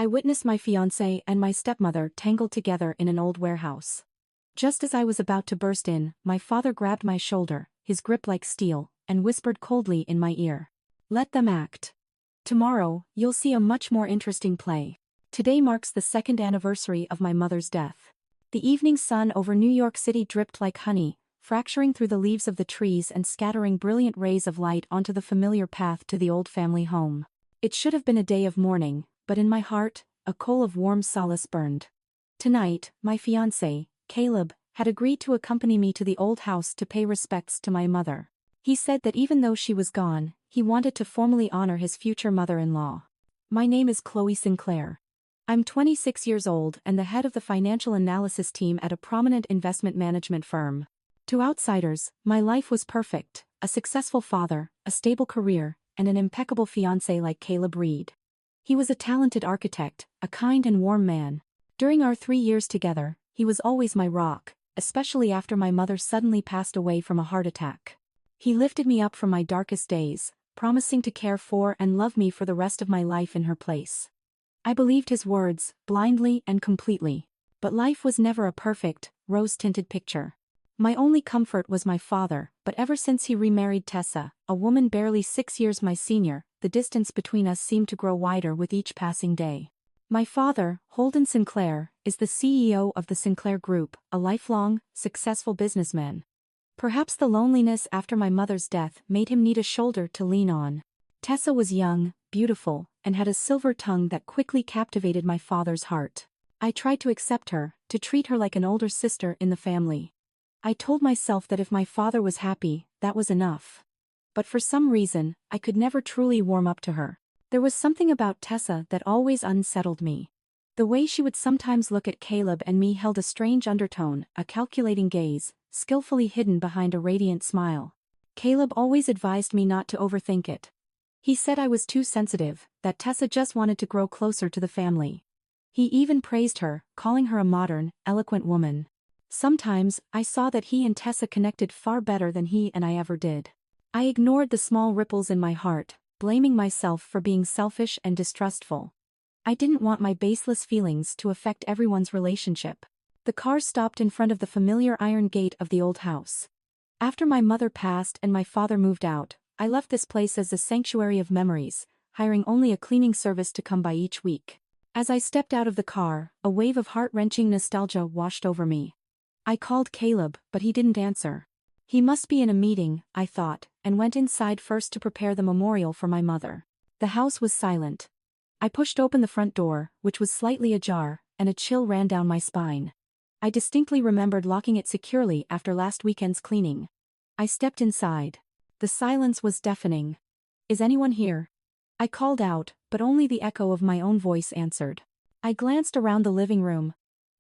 I witnessed my fiancé and my stepmother tangled together in an old warehouse. Just as I was about to burst in, my father grabbed my shoulder, his grip like steel, and whispered coldly in my ear. Let them act. Tomorrow, you'll see a much more interesting play. Today marks the second anniversary of my mother's death. The evening sun over New York City dripped like honey, fracturing through the leaves of the trees and scattering brilliant rays of light onto the familiar path to the old family home. It should have been a day of mourning, but in my heart, a coal of warm solace burned. Tonight, my fiancé, Caleb, had agreed to accompany me to the old house to pay respects to my mother. He said that even though she was gone, he wanted to formally honor his future mother-in-law. My name is Chloe Sinclair. I'm 26 years old and the head of the financial analysis team at a prominent investment management firm. To outsiders, my life was perfect: a successful father, a stable career, and an impeccable fiancé like Caleb Reed. He was a talented architect, a kind and warm man. During our 3 years together, he was always my rock, especially after my mother suddenly passed away from a heart attack. He lifted me up from my darkest days, promising to care for and love me for the rest of my life in her place. I believed his words, blindly and completely. But life was never a perfect, rose-tinted picture. My only comfort was my father, but ever since he remarried Tessa, a woman barely 6 years my senior, the distance between us seemed to grow wider with each passing day. My father, Holden Sinclair, is the CEO of the Sinclair Group, a lifelong, successful businessman. Perhaps the loneliness after my mother's death made him need a shoulder to lean on. Tessa was young, beautiful, and had a silver tongue that quickly captivated my father's heart. I tried to accept her, to treat her like an older sister in the family. I told myself that if my father was happy, that was enough. But for some reason, I could never truly warm up to her. There was something about Tessa that always unsettled me. The way she would sometimes look at Caleb and me held a strange undertone, a calculating gaze, skillfully hidden behind a radiant smile. Caleb always advised me not to overthink it. He said I was too sensitive, that Tessa just wanted to grow closer to the family. He even praised her, calling her a modern, eloquent woman. Sometimes, I saw that he and Tessa connected far better than he and I ever did. I ignored the small ripples in my heart, blaming myself for being selfish and distrustful. I didn't want my baseless feelings to affect everyone's relationship. The car stopped in front of the familiar iron gate of the old house. After my mother passed and my father moved out, I left this place as a sanctuary of memories, hiring only a cleaning service to come by each week. As I stepped out of the car, a wave of heart-wrenching nostalgia washed over me. I called Caleb, but he didn't answer. He must be in a meeting, I thought, and went inside first to prepare the memorial for my mother. The house was silent. I pushed open the front door, which was slightly ajar, and a chill ran down my spine. I distinctly remembered locking it securely after last weekend's cleaning. I stepped inside. The silence was deafening. Is anyone here? I called out, but only the echo of my own voice answered. I glanced around the living room.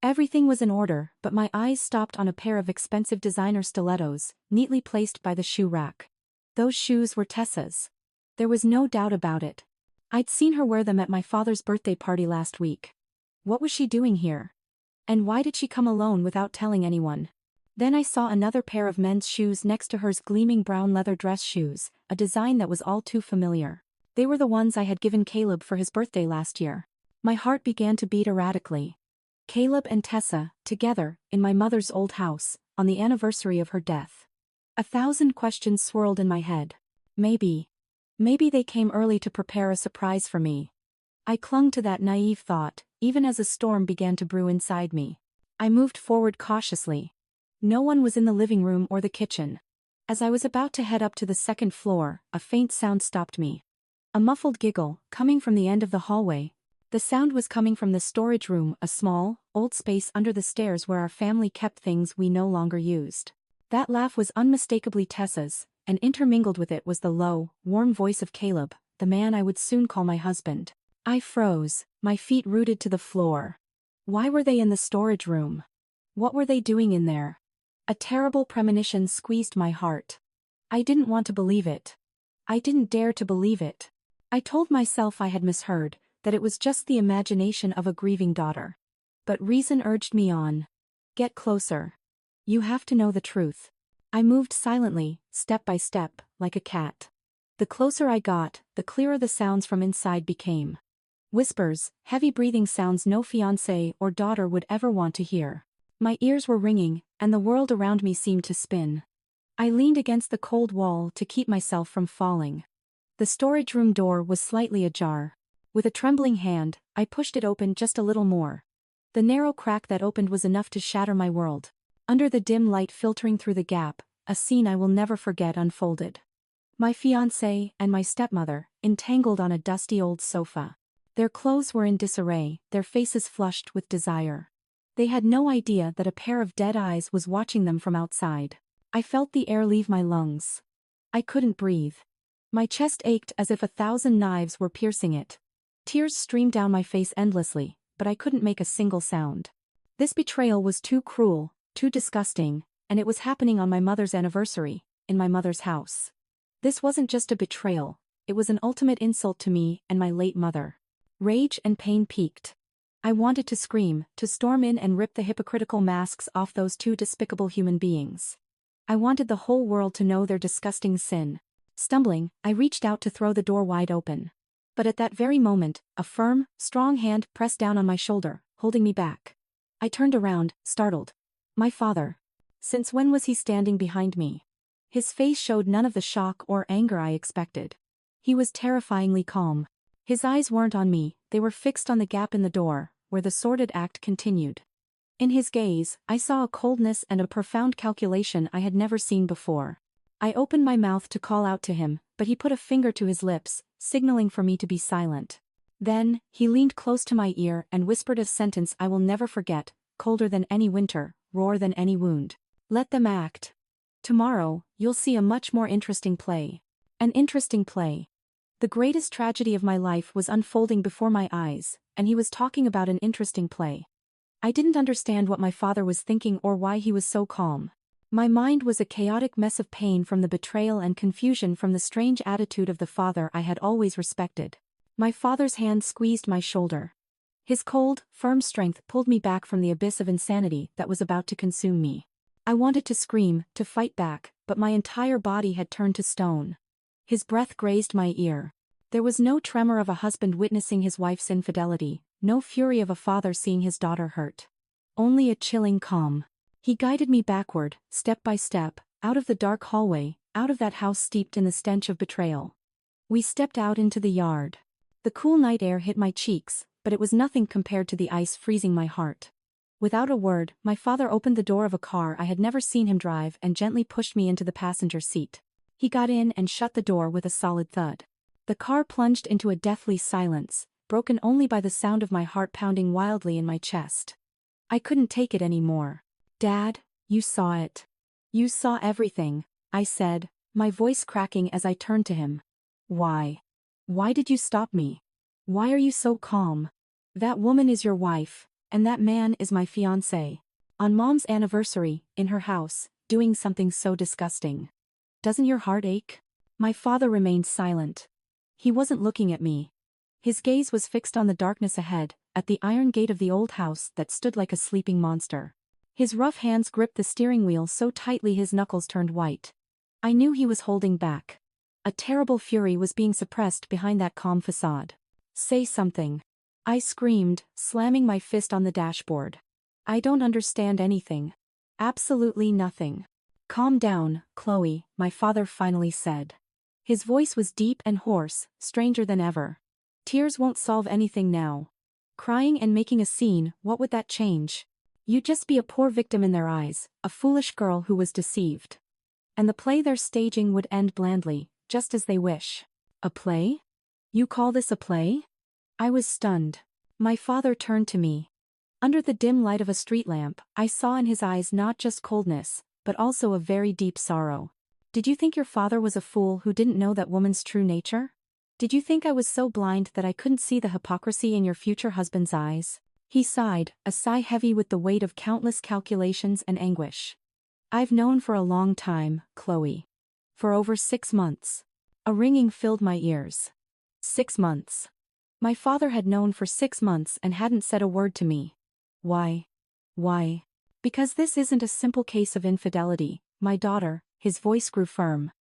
Everything was in order, but my eyes stopped on a pair of expensive designer stilettos, neatly placed by the shoe rack. Those shoes were Tessa's. There was no doubt about it. I'd seen her wear them at my father's birthday party last week. What was she doing here? And why did she come alone without telling anyone? Then I saw another pair of men's shoes next to hers, gleaming brown leather dress shoes, a design that was all too familiar. They were the ones I had given Caleb for his birthday last year. My heart began to beat erratically. Caleb and Tessa, together, in my mother's old house, on the anniversary of her death. 1,000 questions swirled in my head. Maybe they came early to prepare a surprise for me. I clung to that naive thought, even as a storm began to brew inside me. I moved forward cautiously. No one was in the living room or the kitchen. As I was about to head up to the second floor, a faint sound stopped me. A muffled giggle, coming from the end of the hallway. The sound was coming from the storage room, a small, old space under the stairs where our family kept things we no longer used. That laugh was unmistakably Tessa's, and intermingled with it was the low, warm voice of Caleb, the man I would soon call my husband. I froze, my feet rooted to the floor. Why were they in the storage room? What were they doing in there? A terrible premonition squeezed my heart. I didn't want to believe it. I didn't dare to believe it. I told myself I had misheard, that it was just the imagination of a grieving daughter. But reason urged me on. Get closer. You have to know the truth. I moved silently, step by step, like a cat. The closer I got, the clearer the sounds from inside became. Whispers, heavy breathing sounds no fiancé or daughter would ever want to hear. My ears were ringing, and the world around me seemed to spin. I leaned against the cold wall to keep myself from falling. The storage room door was slightly ajar. With a trembling hand, I pushed it open just a little more. The narrow crack that opened was enough to shatter my world. Under the dim light filtering through the gap, a scene I will never forget unfolded. My fiancé and my stepmother, entangled on a dusty old sofa. Their clothes were in disarray, their faces flushed with desire. They had no idea that a pair of dead eyes was watching them from outside. I felt the air leave my lungs. I couldn't breathe. My chest ached as if 1,000 knives were piercing it. Tears streamed down my face endlessly, but I couldn't make a single sound. This betrayal was too cruel, too disgusting, and it was happening on my mother's anniversary, in my mother's house. This wasn't just a betrayal, it was an ultimate insult to me and my late mother. Rage and pain peaked. I wanted to scream, to storm in and rip the hypocritical masks off those two despicable human beings. I wanted the whole world to know their disgusting sin. Stumbling, I reached out to throw the door wide open. But at that very moment, a firm, strong hand pressed down on my shoulder, holding me back. I turned around, startled. My father. Since when was he standing behind me? His face showed none of the shock or anger I expected. He was terrifyingly calm. His eyes weren't on me, they were fixed on the gap in the door, where the sordid act continued. In his gaze, I saw a coldness and a profound calculation I had never seen before. I opened my mouth to call out to him, but he put a finger to his lips, signaling for me to be silent. Then, he leaned close to my ear and whispered a sentence I will never forget, colder than any winter, rawer than any wound. Let them act. Tomorrow, you'll see a much more interesting play. An interesting play. The greatest tragedy of my life was unfolding before my eyes, and he was talking about an interesting play. I didn't understand what my father was thinking or why he was so calm. My mind was a chaotic mess of pain from the betrayal and confusion from the strange attitude of the father I had always respected. My father's hand squeezed my shoulder. His cold, firm strength pulled me back from the abyss of insanity that was about to consume me. I wanted to scream, to fight back, but my entire body had turned to stone. His breath grazed my ear. There was no tremor of a husband witnessing his wife's infidelity, no fury of a father seeing his daughter hurt. Only a chilling calm. He guided me backward, step by step, out of the dark hallway, out of that house steeped in the stench of betrayal. We stepped out into the yard. The cool night air hit my cheeks, but it was nothing compared to the ice freezing my heart. Without a word, my father opened the door of a car I had never seen him drive and gently pushed me into the passenger seat. He got in and shut the door with a solid thud. The car plunged into a deathly silence, broken only by the sound of my heart pounding wildly in my chest. I couldn't take it anymore. Dad, you saw it. You saw everything, I said, my voice cracking as I turned to him. Why? Why did you stop me? Why are you so calm? That woman is your wife, and that man is my fiancé. On Mom's anniversary, in her house, doing something so disgusting. Doesn't your heart ache? My father remained silent. He wasn't looking at me. His gaze was fixed on the darkness ahead, at the iron gate of the old house that stood like a sleeping monster. His rough hands gripped the steering wheel so tightly his knuckles turned white. I knew he was holding back. A terrible fury was being suppressed behind that calm facade. Say something. I screamed, slamming my fist on the dashboard. I don't understand anything. Absolutely nothing. Calm down, Chloe, my father finally said. His voice was deep and hoarse, stranger than ever. Tears won't solve anything now. Crying and making a scene, what would that change? You'd just be a poor victim in their eyes, a foolish girl who was deceived. And the play they're staging would end blandly, just as they wish. A play? You call this a play? I was stunned. My father turned to me. Under the dim light of a street lamp, I saw in his eyes not just coldness, but also a very deep sorrow. Did you think your father was a fool who didn't know that woman's true nature? Did you think I was so blind that I couldn't see the hypocrisy in your future husband's eyes? He sighed, a sigh heavy with the weight of countless calculations and anguish. I've known for a long time, Chloe. For over 6 months. A ringing filled my ears. 6 months. My father had known for 6 months and hadn't said a word to me. Why? Why? Because this isn't a simple case of infidelity, my daughter, his voice grew firm.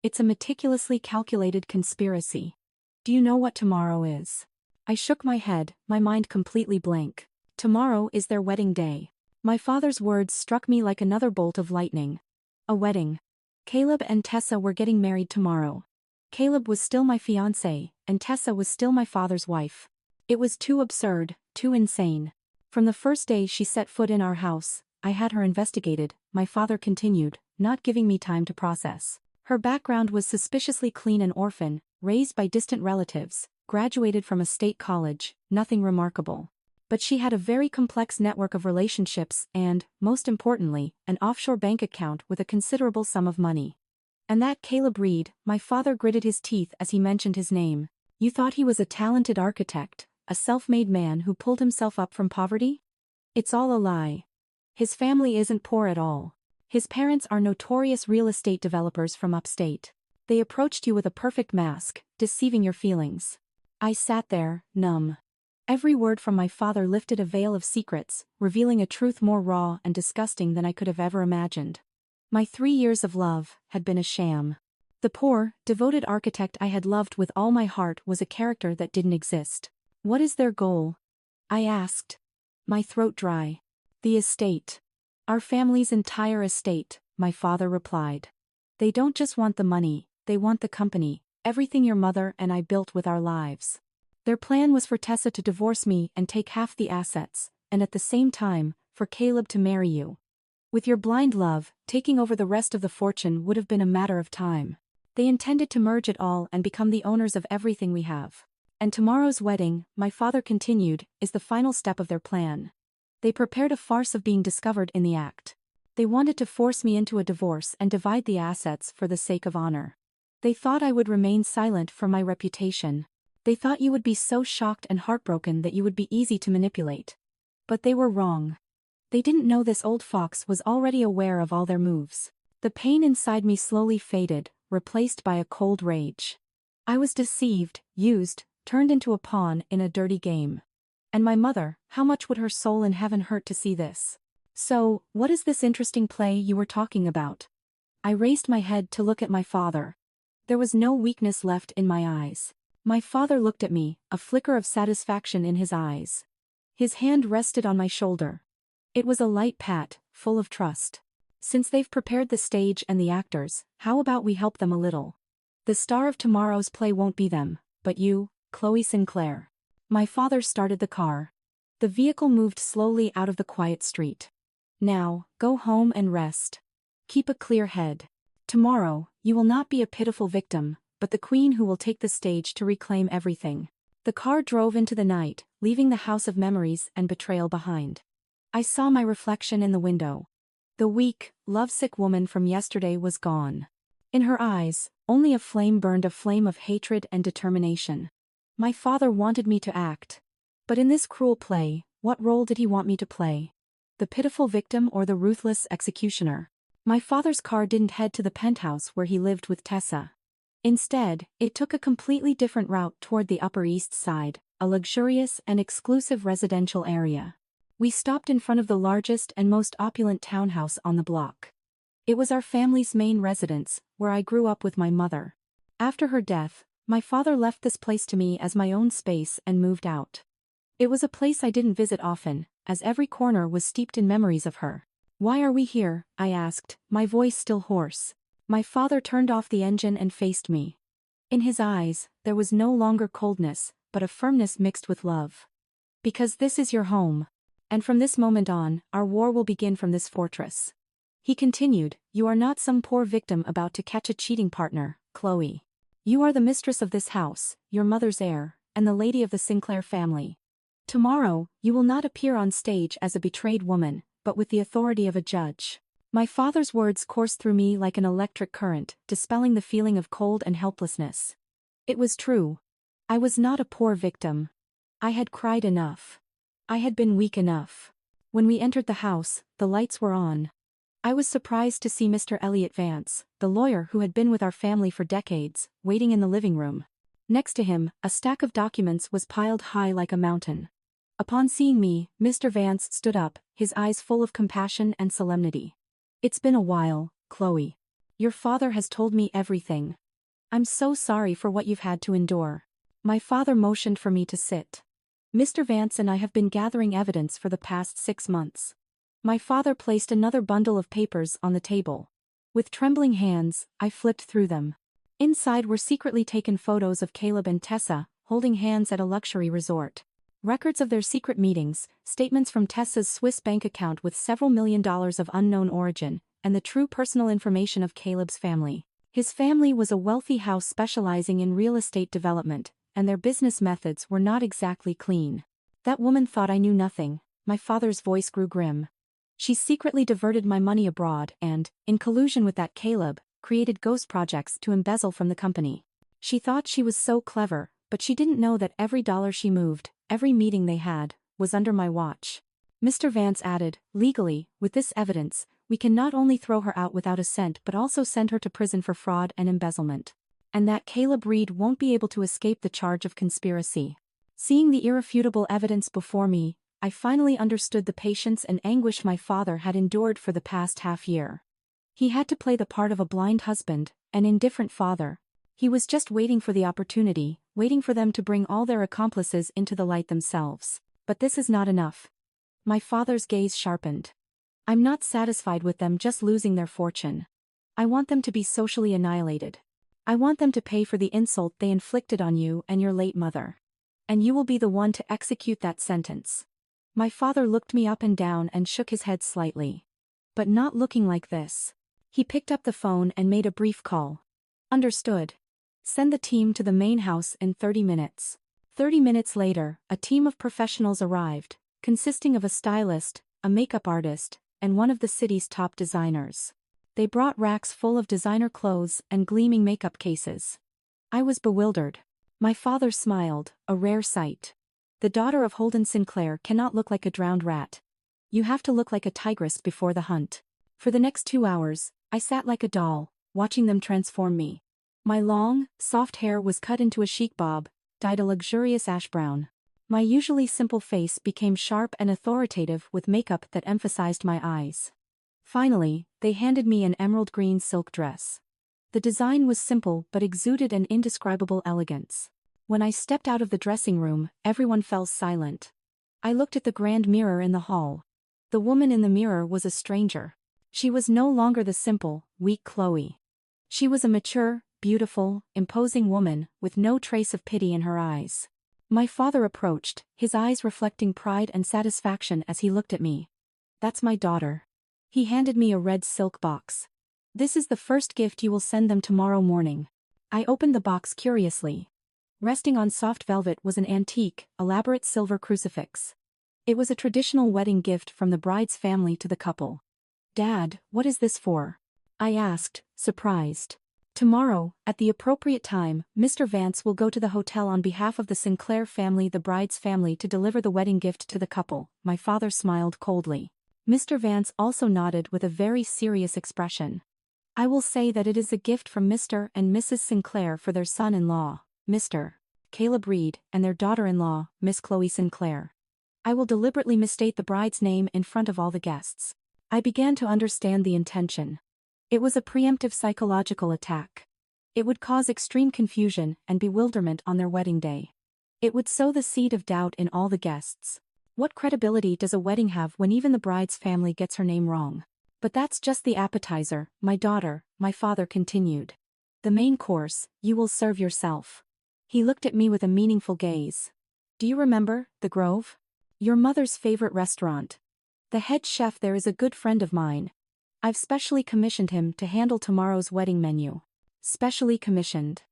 It's a meticulously calculated conspiracy. Do you know what tomorrow is? I shook my head, my mind completely blank. Tomorrow is their wedding day. My father's words struck me like another bolt of lightning. A wedding. Caleb and Tessa were getting married tomorrow. Caleb was still my fiancé, and Tessa was still my father's wife. It was too absurd, too insane. From the first day she set foot in our house, I had her investigated, my father continued, not giving me time to process. Her background was suspiciously clean, an orphan, raised by distant relatives, graduated from a state college, nothing remarkable. But she had a very complex network of relationships and, most importantly, an offshore bank account with a considerable sum of money. And that Caleb Reed, my father gritted his teeth as he mentioned his name. You thought he was a talented architect, a self-made man who pulled himself up from poverty? It's all a lie. His family isn't poor at all. His parents are notorious real estate developers from upstate. They approached you with a perfect mask, deceiving your feelings. I sat there, numb. Every word from my father lifted a veil of secrets, revealing a truth more raw and disgusting than I could have ever imagined. My 3 years of love had been a sham. The poor, devoted architect I had loved with all my heart was a character that didn't exist. What is their goal? I asked. My throat dry. The estate. Our family's entire estate, my father replied. They don't just want the money, they want the company, everything your mother and I built with our lives. Their plan was for Tessa to divorce me and take half the assets, and at the same time, for Caleb to marry you. With your blind love, taking over the rest of the fortune would have been a matter of time. They intended to merge it all and become the owners of everything we have. And tomorrow's wedding, my father continued, is the final step of their plan. They prepared a farce of being discovered in the act. They wanted to force me into a divorce and divide the assets for the sake of honor. They thought I would remain silent for my reputation. They thought you would be so shocked and heartbroken that you would be easy to manipulate. But they were wrong. They didn't know this old fox was already aware of all their moves. The pain inside me slowly faded, replaced by a cold rage. I was deceived, used, turned into a pawn in a dirty game. And my mother, how much would her soul in heaven hurt to see this? So, what is this interesting play you were talking about? I raised my head to look at my father. There was no weakness left in my eyes. My father looked at me, a flicker of satisfaction in his eyes. His hand rested on my shoulder. It was a light pat, full of trust. Since they've prepared the stage and the actors, how about we help them a little? The star of tomorrow's play won't be them, but you, Chloe Sinclair. My father started the car. The vehicle moved slowly out of the quiet street. Now, go home and rest. Keep a clear head. Tomorrow, you will not be a pitiful victim, but the queen who will take the stage to reclaim everything. The car drove into the night, leaving the house of memories and betrayal behind. I saw my reflection in the window. The weak, lovesick woman from yesterday was gone. In her eyes, only a flame burned, a flame of hatred and determination. My father wanted me to act. But in this cruel play, what role did he want me to play? The pitiful victim or the ruthless executioner? My father's car didn't head to the penthouse where he lived with Tessa. Instead, it took a completely different route toward the Upper East Side, a luxurious and exclusive residential area. We stopped in front of the largest and most opulent townhouse on the block. It was our family's main residence, where I grew up with my mother. After her death, my father left this place to me as my own space and moved out. It was a place I didn't visit often, as every corner was steeped in memories of her. Why are we here? I asked, my voice still hoarse. My father turned off the engine and faced me. In his eyes, there was no longer coldness, but a firmness mixed with love. Because this is your home. And from this moment on, our war will begin from this fortress. He continued, you are not some poor victim about to catch a cheating partner, Chloe. You are the mistress of this house, your mother's heir, and the lady of the Sinclair family. Tomorrow, you will not appear on stage as a betrayed woman, but with the authority of a judge. My father's words coursed through me like an electric current, dispelling the feeling of cold and helplessness. It was true. I was not a poor victim. I had cried enough. I had been weak enough. When we entered the house, the lights were on. I was surprised to see Mr. Elliot Vance, the lawyer who had been with our family for decades, waiting in the living room. Next to him, a stack of documents was piled high like a mountain. Upon seeing me, Mr. Vance stood up, his eyes full of compassion and solemnity. It's been a while, Chloe. Your father has told me everything. I'm so sorry for what you've had to endure. My father motioned for me to sit. Mr. Vance and I have been gathering evidence for the past 6 months. My father placed another bundle of papers on the table. With trembling hands, I flipped through them. Inside were secretly taken photos of Caleb and Tessa, holding hands at a luxury resort. Records of their secret meetings, statements from Tessa's Swiss bank account with several $1 million of unknown origin, and the true personal information of Caleb's family. His family was a wealthy house specializing in real estate development, and their business methods were not exactly clean. That woman thought I knew nothing. My father's voice grew grim. She secretly diverted my money abroad and, in collusion with that Caleb, created ghost projects to embezzle from the company. She thought she was so clever, but she didn't know that every dollar she moved, every meeting they had, was under my watch. Mr. Vance added, legally, with this evidence, we can not only throw her out without a cent but also send her to prison for fraud and embezzlement. And that Caleb Reed won't be able to escape the charge of conspiracy. Seeing the irrefutable evidence before me, I finally understood the patience and anguish my father had endured for the past half-year. He had to play the part of a blind husband, an indifferent father. He was just waiting for the opportunity, waiting for them to bring all their accomplices into the light themselves. But this is not enough. My father's gaze sharpened. I'm not satisfied with them just losing their fortune. I want them to be socially annihilated. I want them to pay for the insult they inflicted on you and your late mother. And you will be the one to execute that sentence. My father looked me up and down and shook his head slightly. But not looking like this. He picked up the phone and made a brief call. Understood. Send the team to the main house in 30 minutes. 30 minutes later, a team of professionals arrived, consisting of a stylist, a makeup artist, and one of the city's top designers. They brought racks full of designer clothes and gleaming makeup cases. I was bewildered. My father smiled, a rare sight. The daughter of Holden Sinclair cannot look like a drowned rat. You have to look like a tigress before the hunt. For the next 2 hours, I sat like a doll, watching them transform me. My long, soft hair was cut into a chic bob, dyed a luxurious ash brown. My usually simple face became sharp and authoritative with makeup that emphasized my eyes. Finally, they handed me an emerald green silk dress. The design was simple but exuded an indescribable elegance. When I stepped out of the dressing room, everyone fell silent. I looked at the grand mirror in the hall. The woman in the mirror was a stranger. She was no longer the simple, weak Chloe. She was a mature, beautiful, imposing woman, with no trace of pity in her eyes. My father approached, his eyes reflecting pride and satisfaction as he looked at me. That's my daughter. He handed me a red silk box. This is the first gift you will send them tomorrow morning. I opened the box curiously. Resting on soft velvet was an antique, elaborate silver crucifix. It was a traditional wedding gift from the bride's family to the couple. Dad, what is this for? I asked, surprised. Tomorrow, at the appropriate time, Mr. Vance will go to the hotel on behalf of the Sinclair family, the bride's family, to deliver the wedding gift to the couple. My father smiled coldly. Mr. Vance also nodded with a very serious expression. I will say that it is a gift from Mr. and Mrs. Sinclair for their son-in-law, Mr. Caleb Reed, and their daughter-in-law, Miss Chloe Sinclair. I will deliberately misstate the bride's name in front of all the guests. I began to understand the intention. It was a preemptive psychological attack. It would cause extreme confusion and bewilderment on their wedding day. It would sow the seed of doubt in all the guests. What credibility does a wedding have when even the bride's family gets her name wrong? But that's just the appetizer, my daughter, my father continued. The main course, you will serve yourself. He looked at me with a meaningful gaze. Do you remember, the Grove? Your mother's favorite restaurant. The head chef there is a good friend of mine. I've specially commissioned him to handle tomorrow's wedding menu. Specially commissioned.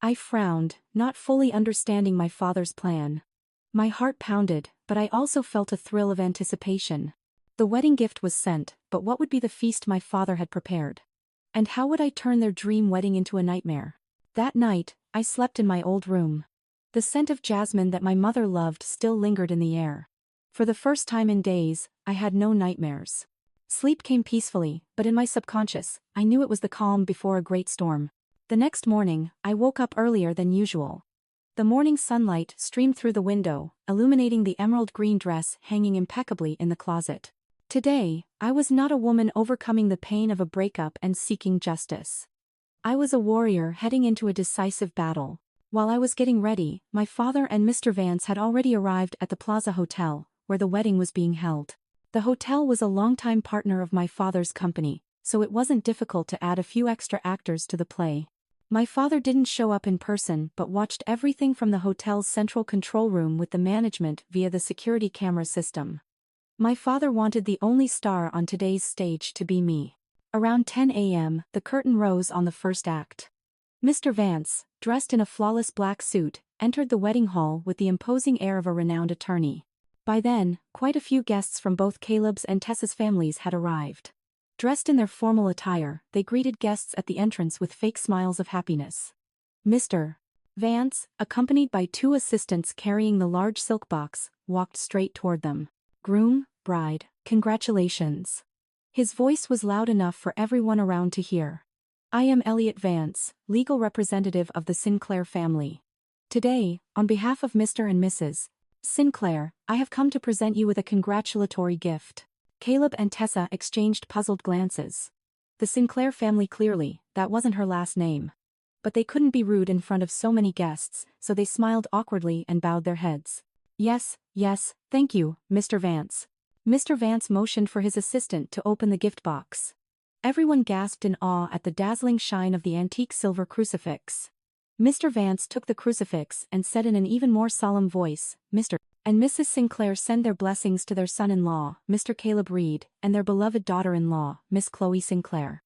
I frowned, not fully understanding my father's plan. My heart pounded, but I also felt a thrill of anticipation. The wedding gift was sent, but what would be the feast my father had prepared? And how would I turn their dream wedding into a nightmare? That night, I slept in my old room. The scent of jasmine that my mother loved still lingered in the air. For the first time in days, I had no nightmares. Sleep came peacefully, but in my subconscious, I knew it was the calm before a great storm. The next morning, I woke up earlier than usual. The morning sunlight streamed through the window, illuminating the emerald green dress hanging impeccably in the closet. Today, I was not a woman overcoming the pain of a breakup and seeking justice. I was a warrior heading into a decisive battle. While I was getting ready, my father and Mr. Vance had already arrived at the Plaza Hotel, where the wedding was being held. The hotel was a longtime partner of my father's company, so it wasn't difficult to add a few extra actors to the play. My father didn't show up in person but watched everything from the hotel's central control room with the management via the security camera system. My father wanted the only star on today's stage to be me. Around 10 a.m., the curtain rose on the first act. Mr. Vance, dressed in a flawless black suit, entered the wedding hall with the imposing air of a renowned attorney. By then, quite a few guests from both Caleb's and Tessa's families had arrived. Dressed in their formal attire, they greeted guests at the entrance with fake smiles of happiness. Mr. Vance, accompanied by two assistants carrying the large silk box, walked straight toward them. Groom, bride, congratulations. His voice was loud enough for everyone around to hear. I am Elliot Vance, legal representative of the Sinclair family. Today, on behalf of Mr. and Mrs. Sinclair, I have come to present you with a congratulatory gift. Caleb and Tessa exchanged puzzled glances. The Sinclair family clearly, that wasn't her last name. But they couldn't be rude in front of so many guests, so they smiled awkwardly and bowed their heads. Yes, thank you, Mr. Vance. Mr. Vance motioned for his assistant to open the gift box. Everyone gasped in awe at the dazzling shine of the antique silver crucifix. Mr. Vance took the crucifix and said in an even more solemn voice, Mr. and Mrs. Sinclair send their blessings to their son-in-law, Mr. Caleb Reed, and their beloved daughter-in-law, Miss Chloe Sinclair.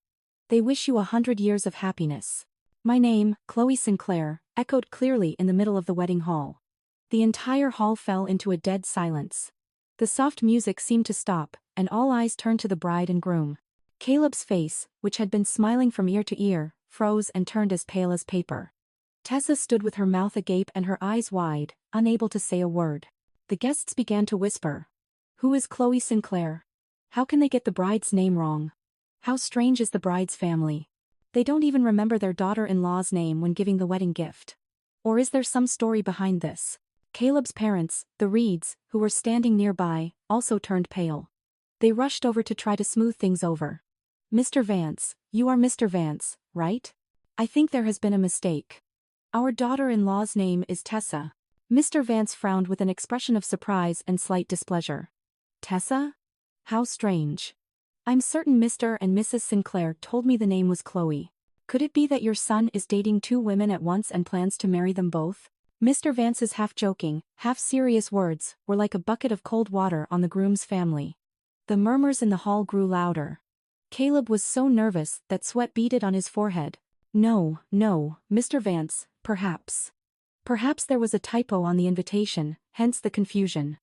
They wish you 100 years of happiness. My name, Chloe Sinclair, echoed clearly in the middle of the wedding hall. The entire hall fell into a dead silence. The soft music seemed to stop, and all eyes turned to the bride and groom. Caleb's face, which had been smiling from ear to ear, froze and turned as pale as paper. Tessa stood with her mouth agape and her eyes wide, unable to say a word. The guests began to whisper. Who is Chloe Sinclair? How can they get the bride's name wrong? How strange is the bride's family? They don't even remember their daughter-in-law's name when giving the wedding gift. Or is there some story behind this? Caleb's parents, the Reeds, who were standing nearby, also turned pale. They rushed over to try to smooth things over. Mr. Vance, you are Mr. Vance, right? I think there has been a mistake. Our daughter-in-law's name is Tessa. Mr. Vance frowned with an expression of surprise and slight displeasure. Tessa? How strange. I'm certain Mr. and Mrs. Sinclair told me the name was Chloe. Could it be that your son is dating two women at once and plans to marry them both? Mr. Vance's half-joking, half-serious words were like a bucket of cold water on the groom's family. The murmurs in the hall grew louder. Caleb was so nervous that sweat beaded on his forehead. No, Mr. Vance, perhaps. Perhaps there was a typo on the invitation, hence the confusion.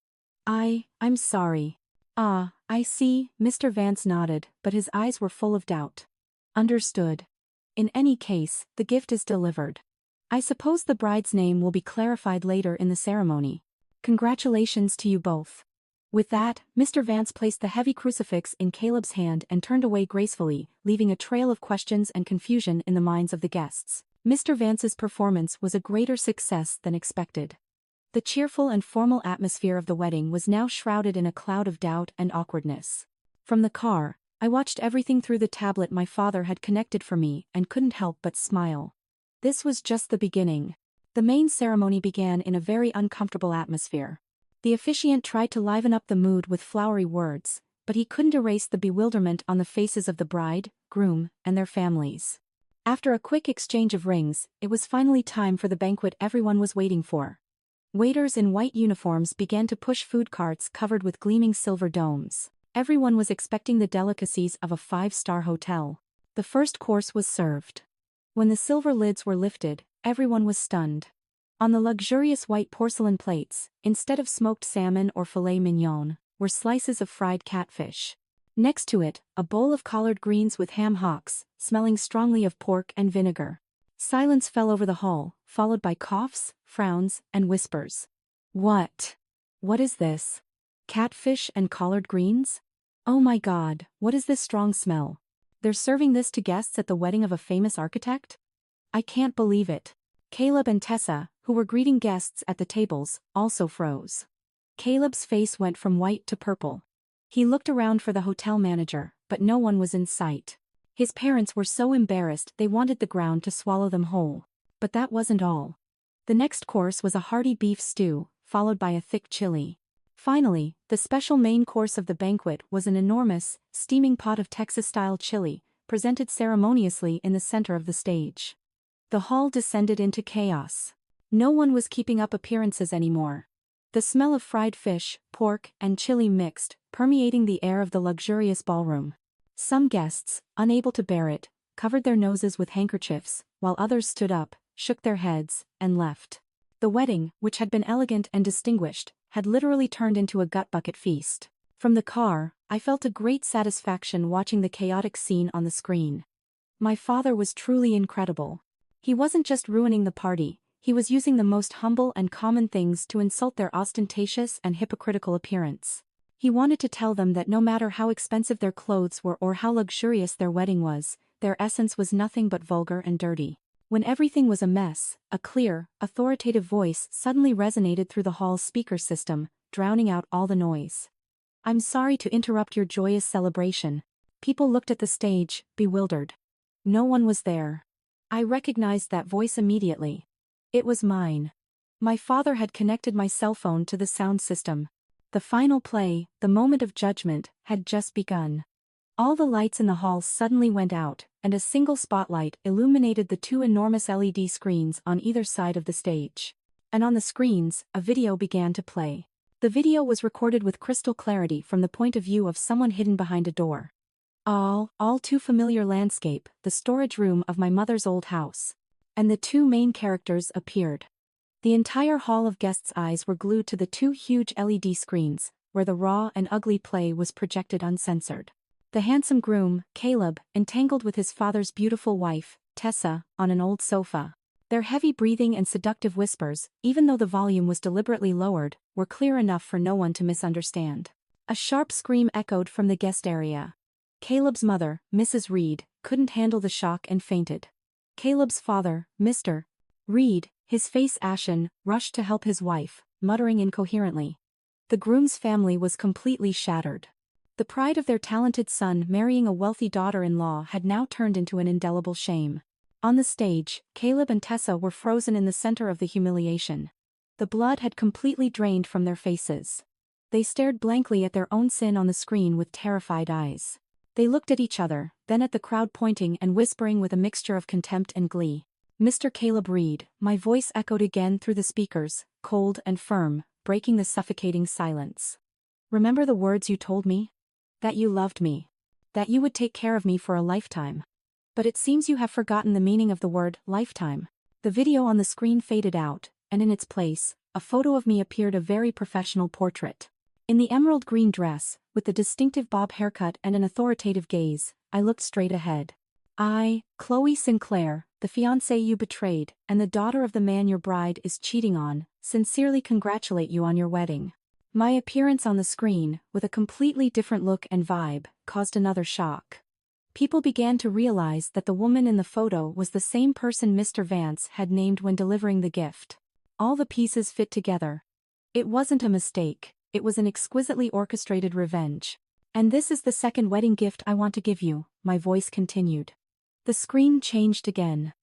I'm sorry. Ah, I see, Mr. Vance nodded, but his eyes were full of doubt. Understood. In any case, the gift is delivered. I suppose the bride's name will be clarified later in the ceremony. Congratulations to you both. With that, Mr. Vance placed the heavy crucifix in Caleb's hand and turned away gracefully, leaving a trail of questions and confusion in the minds of the guests. Mr. Vance's performance was a greater success than expected. The cheerful and formal atmosphere of the wedding was now shrouded in a cloud of doubt and awkwardness. From the car, I watched everything through the tablet my father had connected for me and couldn't help but smile. This was just the beginning. The main ceremony began in a very uncomfortable atmosphere. The officiant tried to liven up the mood with flowery words, but he couldn't erase the bewilderment on the faces of the bride, groom, and their families. After a quick exchange of rings, it was finally time for the banquet everyone was waiting for. Waiters in white uniforms began to push food carts covered with gleaming silver domes. Everyone was expecting the delicacies of a five-star hotel. The first course was served. When the silver lids were lifted, everyone was stunned. On the luxurious white porcelain plates, instead of smoked salmon or filet mignon, were slices of fried catfish. Next to it, a bowl of collard greens with ham hocks, smelling strongly of pork and vinegar. Silence fell over the hall, followed by coughs, frowns, and whispers. What? What is this? Catfish and collard greens? Oh my God, what is this strong smell? They're serving this to guests at the wedding of a famous architect? I can't believe it. Caleb and Tessa, who were greeting guests at the tables, also froze. Caleb's face went from white to purple. He looked around for the hotel manager, but no one was in sight. His parents were so embarrassed they wanted the ground to swallow them whole. But that wasn't all. The next course was a hearty beef stew, followed by a thick chili. Finally, the special main course of the banquet was an enormous, steaming pot of Texas-style chili, presented ceremoniously in the center of the stage. The hall descended into chaos. No one was keeping up appearances anymore. The smell of fried fish, pork, and chili mixed, permeating the air of the luxurious ballroom. Some guests, unable to bear it, covered their noses with handkerchiefs, while others stood up, shook their heads, and left. The wedding, which had been elegant and distinguished, had literally turned into a gut-bucket feast. From the car, I felt a great satisfaction watching the chaotic scene on the screen. My father was truly incredible. He wasn't just ruining the party, he was using the most humble and common things to insult their ostentatious and hypocritical appearance. He wanted to tell them that no matter how expensive their clothes were or how luxurious their wedding was, their essence was nothing but vulgar and dirty. When everything was a mess, a clear, authoritative voice suddenly resonated through the hall's speaker system, drowning out all the noise. "I'm sorry to interrupt your joyous celebration." People looked at the stage, bewildered. No one was there. I recognized that voice immediately. It was mine. My father had connected my cell phone to the sound system. The final play, the moment of judgment, had just begun. All the lights in the hall suddenly went out, and a single spotlight illuminated the two enormous LED screens on either side of the stage. And on the screens, a video began to play. The video was recorded with crystal clarity from the point of view of someone hidden behind a door. All too familiar landscape, the storage room of my mother's old house. And the two main characters appeared. The entire hall of guests' eyes were glued to the two huge LED screens, where the raw and ugly play was projected uncensored. The handsome groom, Caleb, entangled with his father's beautiful wife, Tessa, on an old sofa. Their heavy breathing and seductive whispers, even though the volume was deliberately lowered, were clear enough for no one to misunderstand. A sharp scream echoed from the guest area. Caleb's mother, Mrs. Reed, couldn't handle the shock and fainted. Caleb's father, Mr. Reed, his face ashen, rushed to help his wife, muttering incoherently. The groom's family was completely shattered. The pride of their talented son marrying a wealthy daughter-in-law had now turned into an indelible shame. On the stage, Caleb and Tessa were frozen in the center of the humiliation. The blood had completely drained from their faces. They stared blankly at their own sin on the screen with terrified eyes. They looked at each other, then at the crowd, pointing and whispering with a mixture of contempt and glee. "Mr. Caleb Reed," my voice echoed again through the speakers, cold and firm, breaking the suffocating silence. "Remember the words you told me? That you loved me. That you would take care of me for a lifetime. But it seems you have forgotten the meaning of the word lifetime." The video on the screen faded out, and in its place, a photo of me appeared, a very professional portrait. In the emerald green dress, with the distinctive bob haircut and an authoritative gaze, I looked straight ahead. "I, Chloe Sinclair, the fiancé you betrayed, and the daughter of the man your bride is cheating on, sincerely congratulate you on your wedding." My appearance on the screen, with a completely different look and vibe, caused another shock. People began to realize that the woman in the photo was the same person Mr. Vance had named when delivering the gift. All the pieces fit together. It wasn't a mistake, it was an exquisitely orchestrated revenge. "And this is the second wedding gift I want to give you," my voice continued. The screen changed again.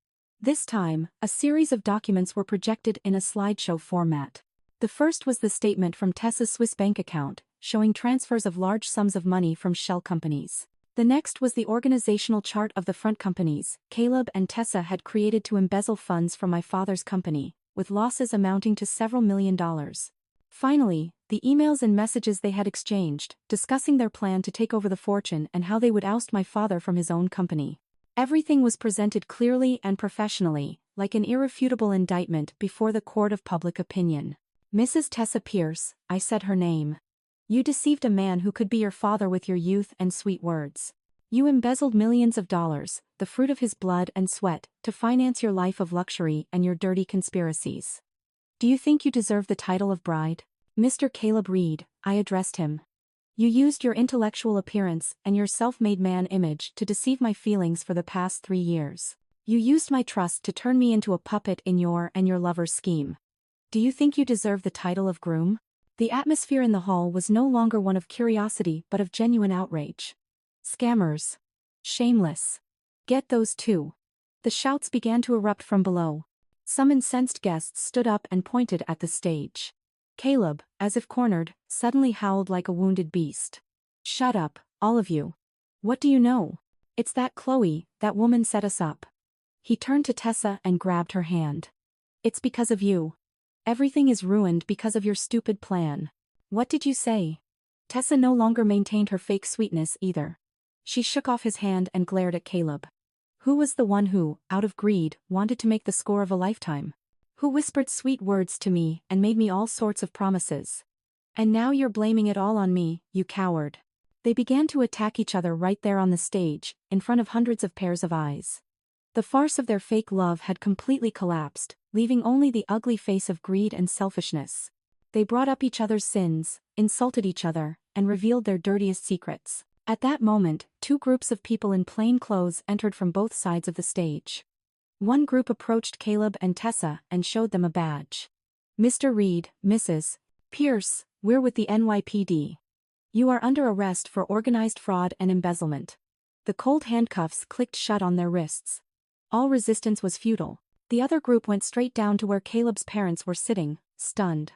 This time, a series of documents were projected in a slideshow format. The first was the statement from Tessa's Swiss bank account, showing transfers of large sums of money from shell companies. The next was the organizational chart of the front companies Caleb and Tessa had created to embezzle funds from my father's company, with losses amounting to several $1,000,000. Finally, the emails and messages they had exchanged, discussing their plan to take over the fortune and how they would oust my father from his own company. Everything was presented clearly and professionally, like an irrefutable indictment before the court of public opinion. "Mrs. Tessa Pierce," I said her name. "You deceived a man who could be your father with your youth and sweet words. You embezzled millions of dollars, the fruit of his blood and sweat, to finance your life of luxury and your dirty conspiracies. Do you think you deserve the title of bride?" "Mr. Caleb Reed," I addressed him. "You used your intellectual appearance and your self-made man image to deceive my feelings for the past 3 years. You used my trust to turn me into a puppet in your and your lover's scheme. Do you think you deserve the title of groom?" The atmosphere in the hall was no longer one of curiosity but of genuine outrage. "Scammers. Shameless. Get those too." The shouts began to erupt from below. Some incensed guests stood up and pointed at the stage. Caleb, as if cornered, suddenly howled like a wounded beast. "Shut up, all of you. What do you know? It's that Chloe, that woman set us up." He turned to Tessa and grabbed her hand. "It's because of you. Everything is ruined because of your stupid plan." "What did you say?" Tessa no longer maintained her fake sweetness either. She shook off his hand and glared at Caleb. Who was the one who, out of greed, wanted to make the score of a lifetime? Who whispered sweet words to me and made me all sorts of promises? And now you're blaming it all on me, you coward. They began to attack each other right there on the stage, in front of hundreds of pairs of eyes. The farce of their fake love had completely collapsed, leaving only the ugly face of greed and selfishness. They brought up each other's sins, insulted each other, and revealed their dirtiest secrets. At that moment, two groups of people in plain clothes entered from both sides of the stage. One group approached Caleb and Tessa and showed them a badge. "Mr. Reed, Mrs. Pierce, we're with the NYPD. You are under arrest for organized fraud and embezzlement." The cold handcuffs clicked shut on their wrists. All resistance was futile. The other group went straight down to where Caleb's parents were sitting, stunned.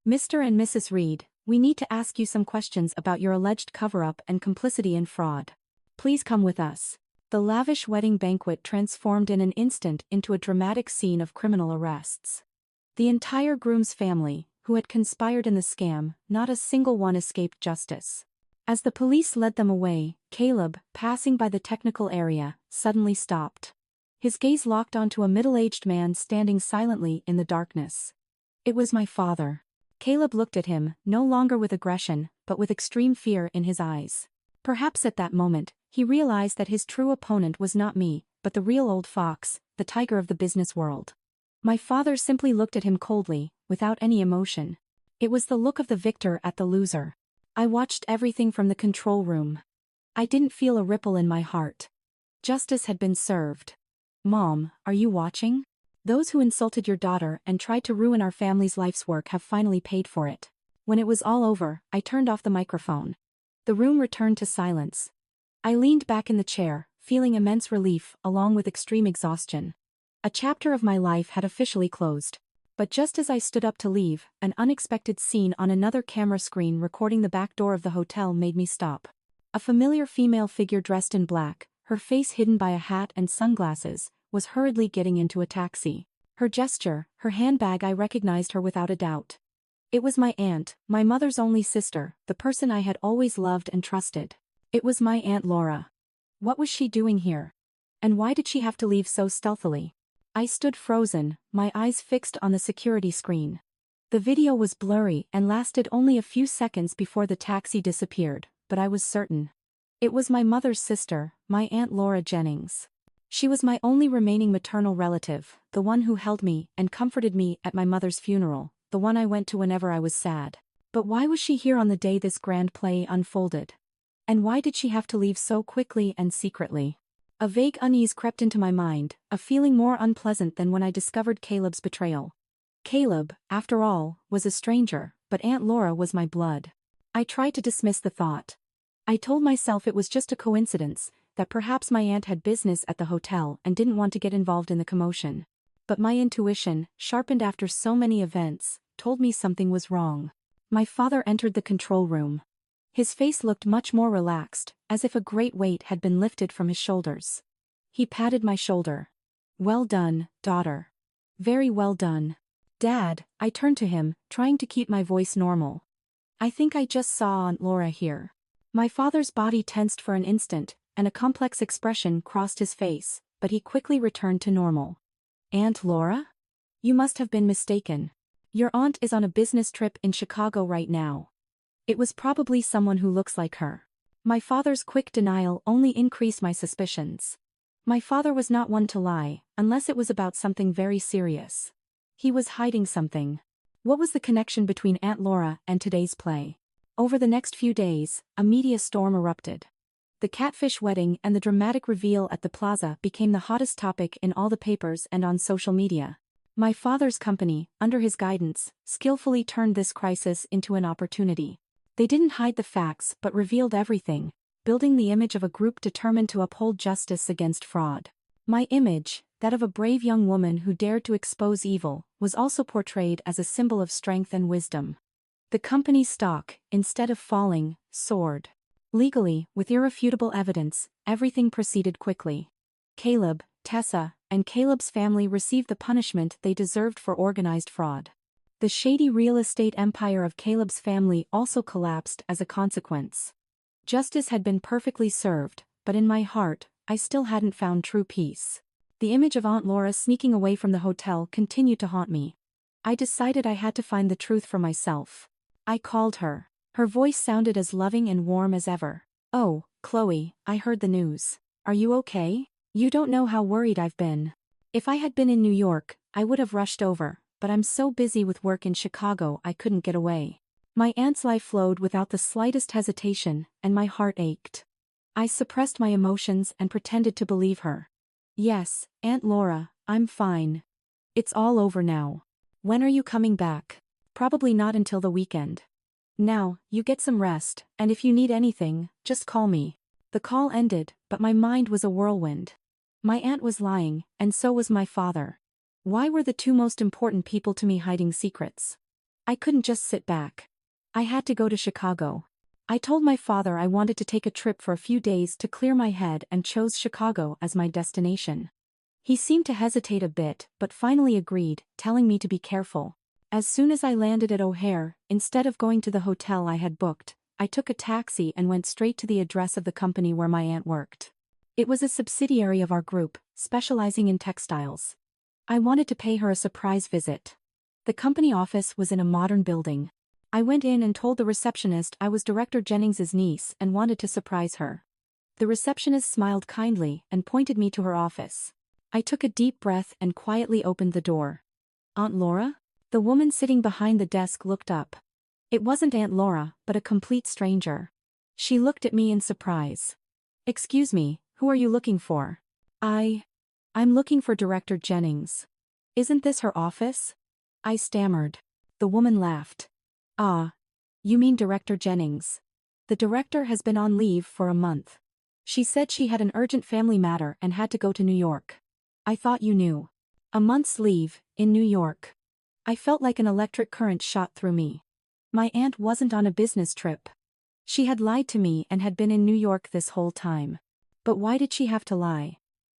"Mr. and Mrs. Reed, we need to ask you some questions about your alleged cover-up and complicity in fraud. Please come with us." The lavish wedding banquet transformed in an instant into a dramatic scene of criminal arrests. The entire groom's family, who had conspired in the scam, not a single one escaped justice. As the police led them away, Caleb, passing by the technical area, suddenly stopped. His gaze locked onto a middle-aged man standing silently in the darkness. It was my father. Caleb looked at him, no longer with aggression, but with extreme fear in his eyes. Perhaps at that moment, he realized that his true opponent was not me, but the real old fox, the tiger of the business world. My father simply looked at him coldly, without any emotion. It was the look of the victor at the loser. I watched everything from the control room. I didn't feel a ripple in my heart. Justice had been served. "Mom, are you watching? Those who insulted your daughter and tried to ruin our family's life's work have finally paid for it." When it was all over, I turned off the microphone. The room returned to silence. I leaned back in the chair, feeling immense relief along with extreme exhaustion. A chapter of my life had officially closed. But just as I stood up to leave, an unexpected scene on another camera screen recording the back door of the hotel made me stop. A familiar female figure dressed in black, her face hidden by a hat and sunglasses, was hurriedly getting into a taxi. Her gesture, her handbag, I recognized her without a doubt. It was my aunt, my mother's only sister, the person I had always loved and trusted. It was my Aunt Laura. What was she doing here? And why did she have to leave so stealthily? I stood frozen, my eyes fixed on the security screen. The video was blurry and lasted only a few seconds before the taxi disappeared, but I was certain. It was my mother's sister, my Aunt Laura Jennings. She was my only remaining maternal relative, the one who held me and comforted me at my mother's funeral, the one I went to whenever I was sad. But why was she here on the day this grand play unfolded? And why did she have to leave so quickly and secretly? A vague unease crept into my mind, a feeling more unpleasant than when I discovered Caleb's betrayal. Caleb, after all, was a stranger, but Aunt Laura was my blood. I tried to dismiss the thought. I told myself it was just a coincidence, that perhaps my aunt had business at the hotel and didn't want to get involved in the commotion. But my intuition, sharpened after so many events, told me something was wrong. My father entered the control room. His face looked much more relaxed, as if a great weight had been lifted from his shoulders. He patted my shoulder. "Well done, daughter. Very well done." "Dad," I turned to him, trying to keep my voice normal. "I think I just saw Aunt Laura here." My father's body tensed for an instant, and a complex expression crossed his face, but he quickly returned to normal. "Aunt Laura? You must have been mistaken. Your aunt is on a business trip in Chicago right now. It was probably someone who looks like her." My father's quick denial only increased my suspicions. My father was not one to lie, unless it was about something very serious. He was hiding something. What was the connection between Aunt Laura and today's play? Over the next few days, a media storm erupted. The catfish wedding and the dramatic reveal at the plaza became the hottest topic in all the papers and on social media. My father's company, under his guidance, skillfully turned this crisis into an opportunity. They didn't hide the facts but revealed everything, building the image of a group determined to uphold justice against fraud. My image, that of a brave young woman who dared to expose evil, was also portrayed as a symbol of strength and wisdom. The company's stock, instead of falling, soared. Legally, with irrefutable evidence, everything proceeded quickly. Caleb, Tessa, and Caleb's family received the punishment they deserved for organized fraud. The shady real estate empire of Caleb's family also collapsed as a consequence. Justice had been perfectly served, but in my heart, I still hadn't found true peace. The image of Aunt Laura sneaking away from the hotel continued to haunt me. I decided I had to find the truth for myself. I called her. Her voice sounded as loving and warm as ever. "Oh, Chloe, I heard the news. Are you okay? You don't know how worried I've been." If I had been in New York, I would have rushed over, but I'm so busy with work in Chicago I couldn't get away. My aunt's life flowed without the slightest hesitation, and my heart ached. I suppressed my emotions and pretended to believe her. "Yes, Aunt Laura, I'm fine. It's all over now. When are you coming back?" "Probably not until the weekend." "Now, you get some rest, and if you need anything, just call me." The call ended, but my mind was a whirlwind. My aunt was lying, and so was my father. Why were the two most important people to me hiding secrets? I couldn't just sit back. I had to go to Chicago. I told my father I wanted to take a trip for a few days to clear my head and chose Chicago as my destination. He seemed to hesitate a bit, but finally agreed, telling me to be careful. As soon as I landed at O'Hare, instead of going to the hotel I had booked, I took a taxi and went straight to the address of the company where my aunt worked. It was a subsidiary of our group, specializing in textiles. I wanted to pay her a surprise visit. The company office was in a modern building. I went in and told the receptionist I was Director Jennings's niece and wanted to surprise her. The receptionist smiled kindly and pointed me to her office. I took a deep breath and quietly opened the door. "Aunt Laura?" The woman sitting behind the desk looked up. It wasn't Aunt Laura, but a complete stranger. She looked at me in surprise. "Excuse me, who are you looking for?" I'm looking for Director Jennings." "Isn't this her office?" I stammered. The woman laughed. "Ah. You mean Director Jennings. The director has been on leave for a month. She said she had an urgent family matter and had to go to New York." "I thought you knew." "A month's leave, in New York." I felt like an electric current shot through me. My aunt wasn't on a business trip. She had lied to me and had been in New York this whole time. But why did she have to lie?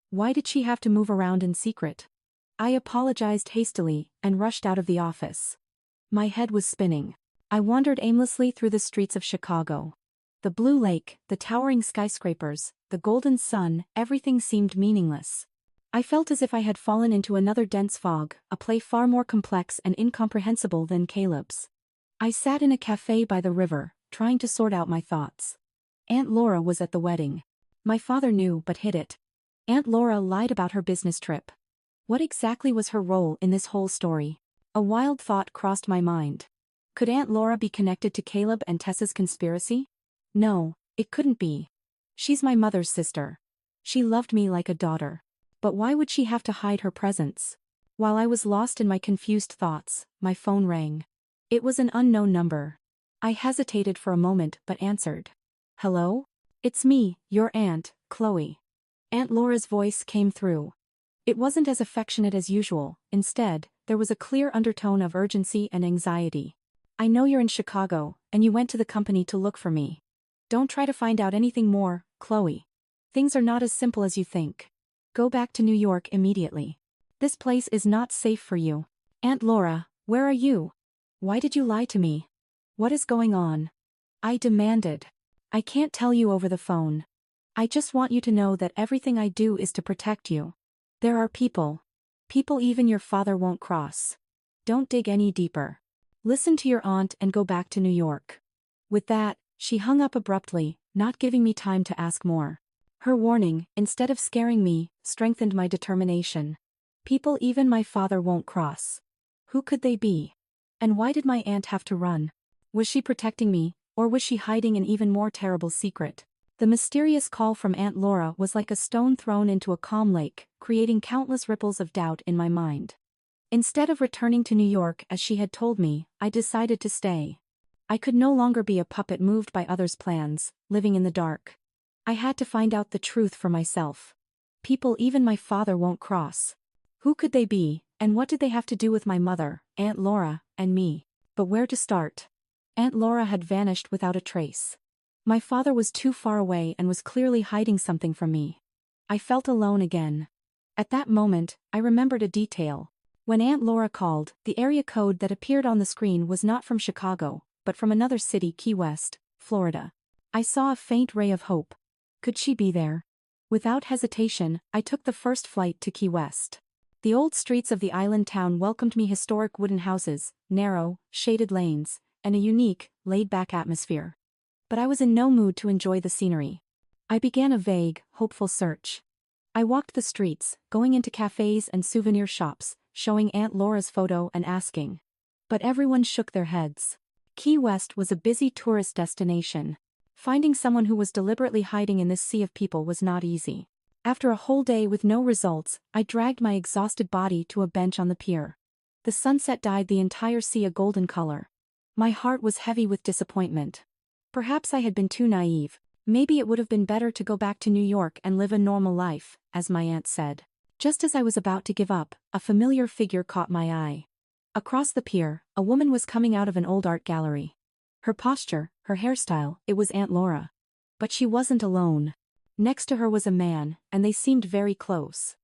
Why did she have to move around in secret? I apologized hastily and rushed out of the office. My head was spinning. I wandered aimlessly through the streets of Chicago. The blue lake, the towering skyscrapers, the golden sun, everything seemed meaningless. I felt as if I had fallen into another dense fog, a play far more complex and incomprehensible than Caleb's. I sat in a cafe by the river, trying to sort out my thoughts. Aunt Laura was at the wedding. My father knew but hid it. Aunt Laura lied about her business trip. What exactly was her role in this whole story? A wild thought crossed my mind. Could Aunt Laura be connected to Caleb and Tessa's conspiracy? No, it couldn't be. She's my mother's sister. She loved me like a daughter. But why would she have to hide her presence? While I was lost in my confused thoughts, my phone rang. It was an unknown number. I hesitated for a moment but answered. "Hello? It's me, your aunt, Chloe." Aunt Laura's voice came through. It wasn't as affectionate as usual. Instead, there was a clear undertone of urgency and anxiety. "I know you're in Chicago, and you went to the company to look for me. Don't try to find out anything more, Chloe. Things are not as simple as you think. Go back to New York immediately. This place is not safe for you." "Aunt Laura, where are you? Why did you lie to me? What is going on?" I demanded. "I can't tell you over the phone. I just want you to know that everything I do is to protect you. There are people even your father won't cross. Don't dig any deeper. Listen to your aunt and go back to New York." With that, she hung up abruptly, not giving me time to ask more. Her warning, instead of scaring me, strengthened my determination. People even my father won't cross. Who could they be? And why did my aunt have to run? Was she protecting me, or was she hiding an even more terrible secret? The mysterious call from Aunt Laura was like a stone thrown into a calm lake, creating countless ripples of doubt in my mind. Instead of returning to New York as she had told me, I decided to stay. I could no longer be a puppet moved by others' plans, living in the dark. I had to find out the truth for myself. People even my father won't cross. Who could they be, and what did they have to do with my mother, Aunt Laura, and me? But where to start? Aunt Laura had vanished without a trace. My father was too far away and was clearly hiding something from me. I felt alone again. At that moment, I remembered a detail. When Aunt Laura called, the area code that appeared on the screen was not from Chicago, but from another city, Key West, Florida. I saw a faint ray of hope. Could she be there? Without hesitation, I took the first flight to Key West. The old streets of the island town welcomed me: historic wooden houses, narrow, shaded lanes, and a unique, laid-back atmosphere. But I was in no mood to enjoy the scenery. I began a vague, hopeful search. I walked the streets, going into cafes and souvenir shops, showing Aunt Laura's photo and asking. But everyone shook their heads. Key West was a busy tourist destination. Finding someone who was deliberately hiding in this sea of people was not easy. After a whole day with no results, I dragged my exhausted body to a bench on the pier. The sunset dyed the entire sea a golden color. My heart was heavy with disappointment. Perhaps I had been too naive. Maybe it would have been better to go back to New York and live a normal life, as my aunt said. Just as I was about to give up, a familiar figure caught my eye. Across the pier, a woman was coming out of an old art gallery. Her posture, her hairstyle, it was Aunt Laura. But she wasn't alone. Next to her was a man, and they seemed very close.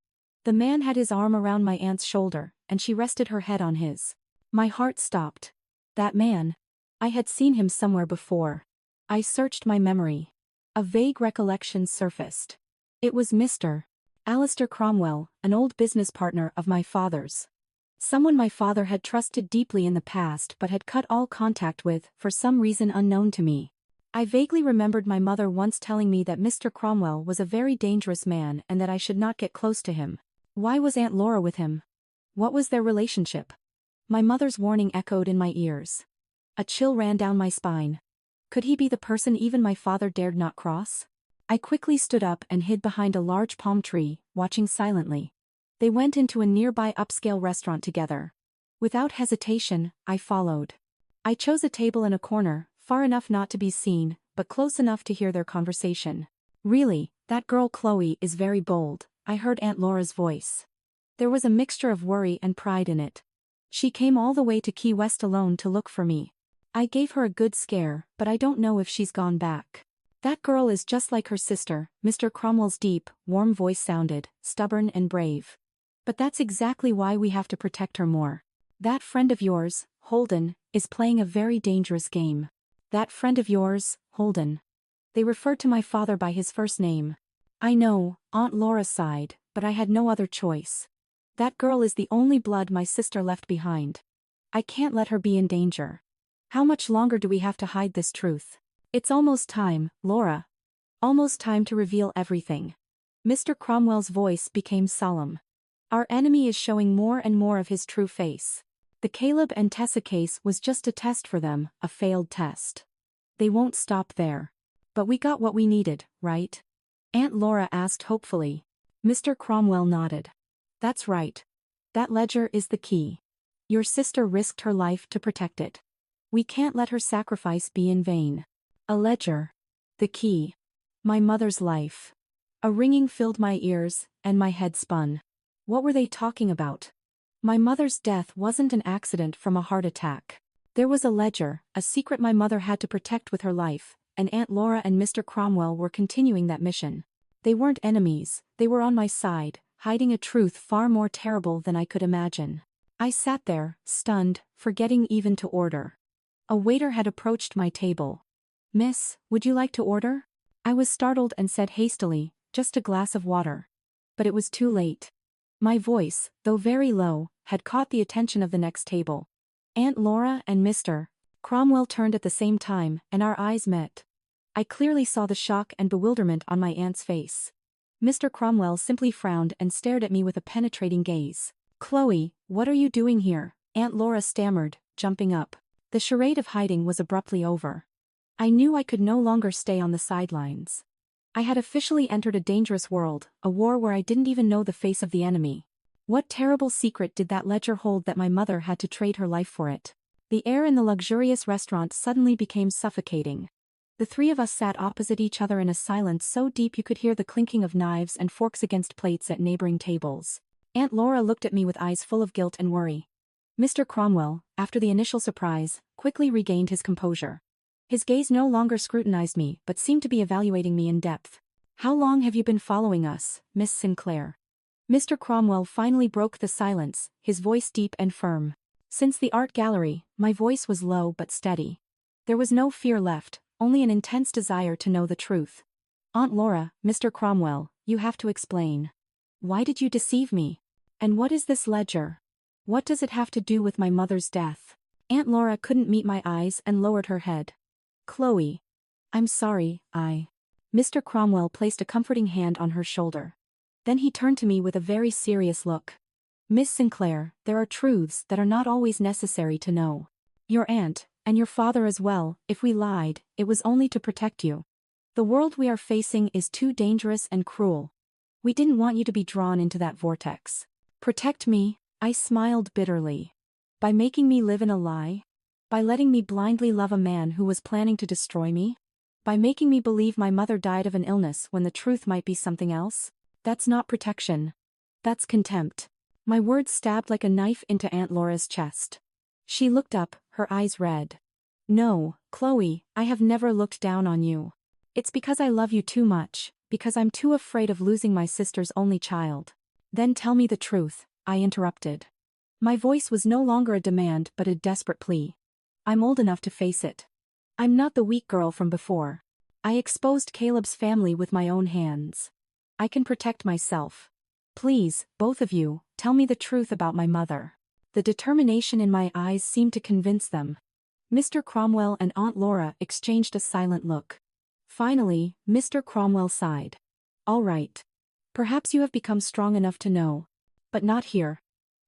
The man had his arm around my aunt's shoulder, and she rested her head on his. My heart stopped. That man. I had seen him somewhere before. I searched my memory. A vague recollection surfaced. It was Mr. Alistair Cromwell, an old business partner of my father's. Someone my father had trusted deeply in the past but had cut all contact with for some reason unknown to me. I vaguely remembered my mother once telling me that Mr. Cromwell was a very dangerous man and that I should not get close to him. Why was Aunt Laura with him? What was their relationship? My mother's warning echoed in my ears. A chill ran down my spine. Could he be the person even my father dared not cross? I quickly stood up and hid behind a large palm tree, watching silently. They went into a nearby upscale restaurant together. Without hesitation, I followed. I chose a table in a corner, far enough not to be seen, but close enough to hear their conversation. Really, that girl Chloe is very bold, I heard Aunt Laura's voice. There was a mixture of worry and pride in it. She came all the way to Key West alone to look for me. I gave her a good scare, but I don't know if she's gone back. That girl is just like her sister, Mr. Cromwell's deep, warm voice sounded, stubborn and brave. But that's exactly why we have to protect her more. That friend of yours, Holden, is playing a very dangerous game. That friend of yours, Holden. They referred to my father by his first name. I know, Aunt Laura sighed, but I had no other choice. That girl is the only blood my sister left behind. I can't let her be in danger. How much longer do we have to hide this truth? It's almost time, Laura. Almost time to reveal everything. Mr. Cromwell's voice became solemn. Our enemy is showing more and more of his true face. The Caleb and Tessa case was just a test for them, a failed test. They won't stop there. But we got what we needed, right? Aunt Laura asked hopefully. Mr. Cromwell nodded. That's right. That ledger is the key. Your sister risked her life to protect it. We can't let her sacrifice be in vain. A ledger. The key. My mother's life. A ringing filled my ears, and my head spun. What were they talking about? My mother's death wasn't an accident from a heart attack. There was a ledger, a secret my mother had to protect with her life, and Aunt Laura and Mr. Cromwell were continuing that mission. They weren't enemies, they were on my side, hiding a truth far more terrible than I could imagine. I sat there, stunned, forgetting even to order. A waiter had approached my table. Miss, would you like to order? I was startled and said hastily, just a glass of water. But it was too late. My voice, though very low, had caught the attention of the next table. Aunt Laura and Mr. Cromwell turned at the same time, and our eyes met. I clearly saw the shock and bewilderment on my aunt's face. Mr. Cromwell simply frowned and stared at me with a penetrating gaze. Chloe, what are you doing here? Aunt Laura stammered, jumping up. The charade of hiding was abruptly over. I knew I could no longer stay on the sidelines. I had officially entered a dangerous world, a war where I didn't even know the face of the enemy. What terrible secret did that ledger hold that my mother had to trade her life for it? The air in the luxurious restaurant suddenly became suffocating. The three of us sat opposite each other in a silence so deep you could hear the clinking of knives and forks against plates at neighboring tables. Aunt Laura looked at me with eyes full of guilt and worry. Mr. Cromwell, after the initial surprise, quickly regained his composure. His gaze no longer scrutinized me but seemed to be evaluating me in depth. "How long have you been following us, Miss Sinclair?" Mr. Cromwell finally broke the silence, his voice deep and firm. "Since the art gallery," my voice was low but steady. There was no fear left, only an intense desire to know the truth. "Aunt Laura, Mr. Cromwell, you have to explain. Why did you deceive me? And what is this ledger? What does it have to do with my mother's death?" Aunt Laura couldn't meet my eyes and lowered her head. "Chloe. I'm sorry, Mr. Cromwell placed a comforting hand on her shoulder. Then he turned to me with a very serious look. "Miss Sinclair, there are truths that are not always necessary to know. Your aunt, and your father as well, if we lied, it was only to protect you. The world we are facing is too dangerous and cruel. We didn't want you to be drawn into that vortex." "Protect me?" I smiled bitterly. "By making me live in a lie? By letting me blindly love a man who was planning to destroy me? By making me believe my mother died of an illness when the truth might be something else? That's not protection. That's contempt." My words stabbed like a knife into Aunt Laura's chest. She looked up, her eyes red. "No, Chloe, I have never looked down on you. It's because I love you too much, because I'm too afraid of losing my sister's only child." "Then tell me the truth," I interrupted. My voice was no longer a demand but a desperate plea. "I'm old enough to face it. I'm not the weak girl from before. I exposed Caleb's family with my own hands. I can protect myself. Please, both of you, tell me the truth about my mother." The determination in my eyes seemed to convince them. Mr. Cromwell and Aunt Laura exchanged a silent look. Finally, Mr. Cromwell sighed. "All right. Perhaps you have become strong enough to know. But not here.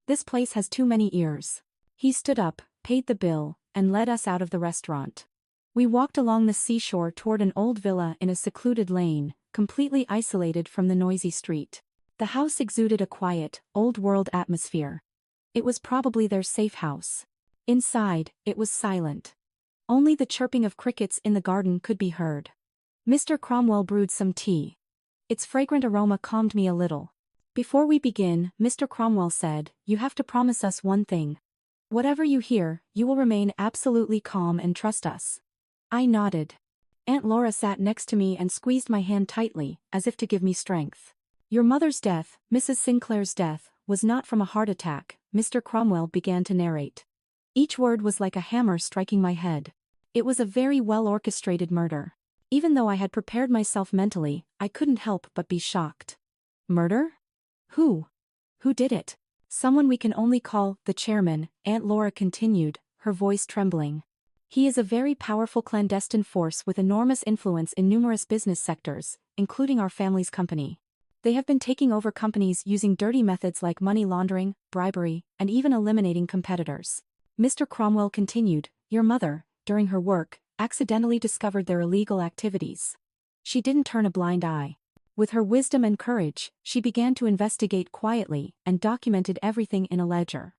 This place has too many ears." He stood up, paid the bill, and led us out of the restaurant. We walked along the seashore toward an old villa in a secluded lane, completely isolated from the noisy street. The house exuded a quiet, old-world atmosphere. It was probably their safe house. Inside, it was silent. Only the chirping of crickets in the garden could be heard. Mr. Cromwell brewed some tea. Its fragrant aroma calmed me a little. "Before we begin," Mr. Cromwell said, "you have to promise us one thing. Whatever you hear, you will remain absolutely calm and trust us." I nodded. Aunt Laura sat next to me and squeezed my hand tightly, as if to give me strength. "Your mother's death, Mrs. Sinclair's death, was not from a heart attack," Mr. Cromwell began to narrate. Each word was like a hammer striking my head. It was a very well-orchestrated murder. Even though I had prepared myself mentally, I couldn't help but be shocked. "Murder? Who? Who did it?" "Someone we can only call the chairman," Aunt Laura continued, her voice trembling. "He is a very powerful clandestine force with enormous influence in numerous business sectors, including our family's company. They have been taking over companies using dirty methods like money laundering, bribery, and even eliminating competitors." Mr. Cromwell continued, "Your mother, during her work, accidentally discovered their illegal activities. She didn't turn a blind eye. With her wisdom and courage, she began to investigate quietly and documented everything in a ledger.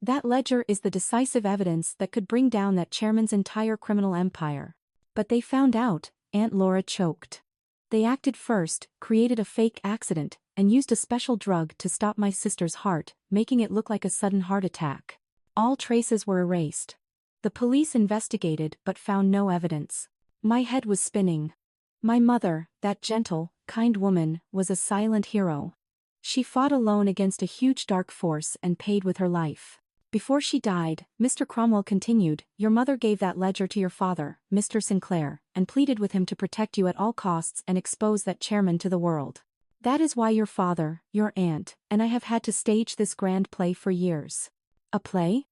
That ledger is the decisive evidence that could bring down that chairman's entire criminal empire. But they found out," Aunt Laura choked. "They acted first, created a fake accident, and used a special drug to stop my sister's heart, making it look like a sudden heart attack. All traces were erased. The police investigated but found no evidence." My head was spinning. My mother, that gentle, kind woman, was a silent hero. She fought alone against a huge dark force and paid with her life. "Before she died," Mr. Cromwell continued, "your mother gave that ledger to your father, Mr. Sinclair, and pleaded with him to protect you at all costs and expose that chairman to the world. That is why your father, your aunt, and I have had to stage this grand play for years." "A play?"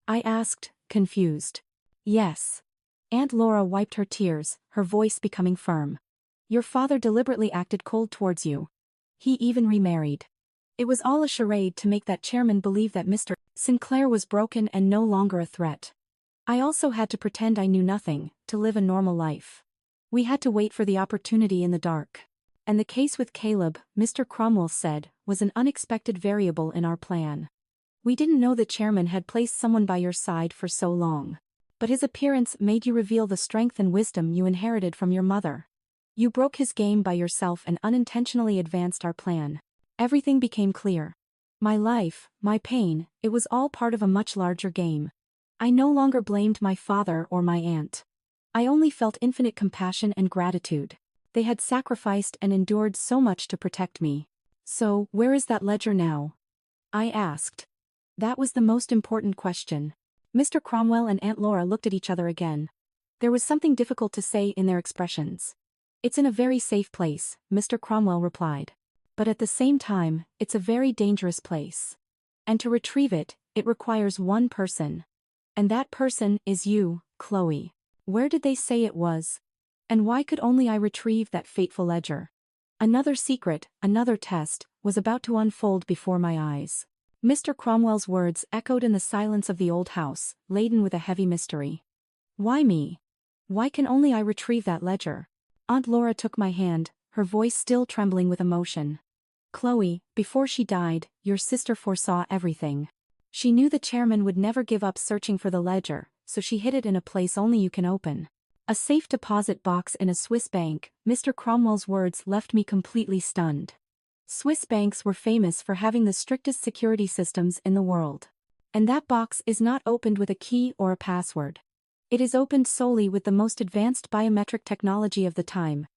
I asked, confused. "Yes." Aunt Laura wiped her tears, her voice becoming firm. "Your father deliberately acted cold towards you. He even remarried. It was all a charade to make that chairman believe that Mr. Sinclair was broken and no longer a threat. I also had to pretend I knew nothing, to live a normal life. We had to wait for the opportunity in the dark. And the case with Caleb," Mr. Cromwell said, "was an unexpected variable in our plan. We didn't know the chairman had placed someone by your side for so long. But his appearance made you reveal the strength and wisdom you inherited from your mother. You broke his game by yourself and unintentionally advanced our plan. Everything became clear. My life, my pain, it was all part of a much larger game. I no longer blamed my father or my aunt. I only felt infinite compassion and gratitude. They had sacrificed and endured so much to protect me. So, where is that ledger now? I asked. That was the most important question. Mr. Cromwell and Aunt Laura looked at each other again. There was something difficult to say in their expressions. It's in a very safe place, Mr. Cromwell replied. But at the same time, it's a very dangerous place. And to retrieve it, it requires one person. And that person is you, Chloe. Where did they say it was? And why could only I retrieve that fateful ledger? Another secret, another test, was about to unfold before my eyes. Mr. Cromwell's words echoed in the silence of the old house, laden with a heavy mystery. Why me? Why can only I retrieve that ledger? Aunt Laura took my hand, her voice still trembling with emotion. Chloe, before she died, your sister foresaw everything. She knew the chairman would never give up searching for the ledger, so she hid it in a place only you can open. A safe deposit box in a Swiss bank. Mr. Cromwell's words left me completely stunned. Swiss banks were famous for having the strictest security systems in the world. And that box is not opened with a key or a password. It is opened solely with the most advanced biometric technology of the time.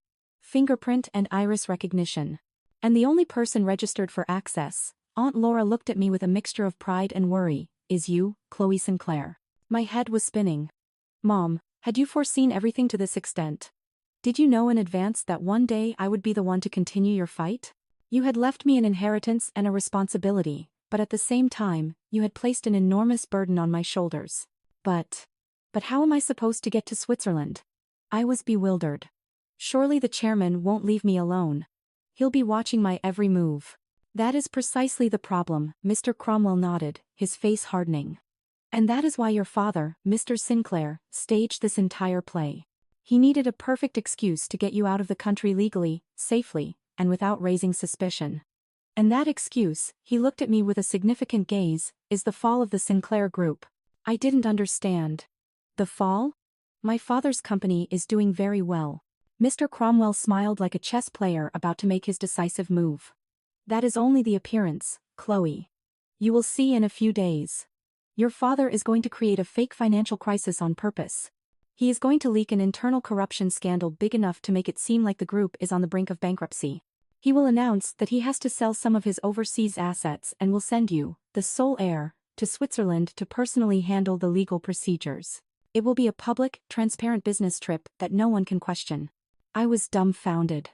Fingerprint and iris recognition. And the only person registered for access, Aunt Laura looked at me with a mixture of pride and worry, is you, Chloe Sinclair. My head was spinning. Mom, had you foreseen everything to this extent? Did you know in advance that one day I would be the one to continue your fight? You had left me an inheritance and a responsibility, but at the same time, you had placed an enormous burden on my shoulders. But how am I supposed to get to Switzerland? I was bewildered. Surely the chairman won't leave me alone. He'll be watching my every move. That is precisely the problem, Mr. Cromwell nodded, his face hardening. And that is why your father, Mr. Sinclair, staged this entire play. He needed a perfect excuse to get you out of the country legally, safely, and without raising suspicion. And that excuse, he looked at me with a significant gaze, is the fall of the Sinclair Group. I didn't understand. The fall? My father's company is doing very well. Mr. Cromwell smiled like a chess player about to make his decisive move. That is only the appearance, Chloe. You will see in a few days. Your father is going to create a fake financial crisis on purpose. He is going to leak an internal corruption scandal big enough to make it seem like the group is on the brink of bankruptcy. He will announce that he has to sell some of his overseas assets and will send you, the sole heir, to Switzerland to personally handle the legal procedures. It will be a public, transparent business trip that no one can question. I was dumbfounded.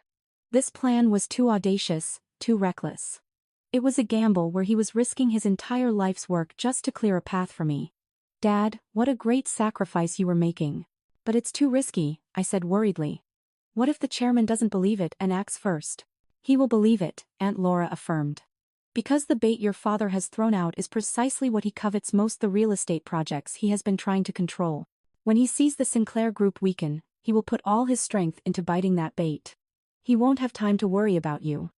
This plan was too audacious, too reckless. It was a gamble where he was risking his entire life's work just to clear a path for me. Dad, what a great sacrifice you were making. But it's too risky, I said worriedly. What if the chairman doesn't believe it and acts first? He will believe it, Aunt Laura affirmed. Because the bait your father has thrown out is precisely what he covets most, the real estate projects he has been trying to control. When he sees the Sinclair Group weaken, he will put all his strength into biting that bait. He won't have time to worry about you.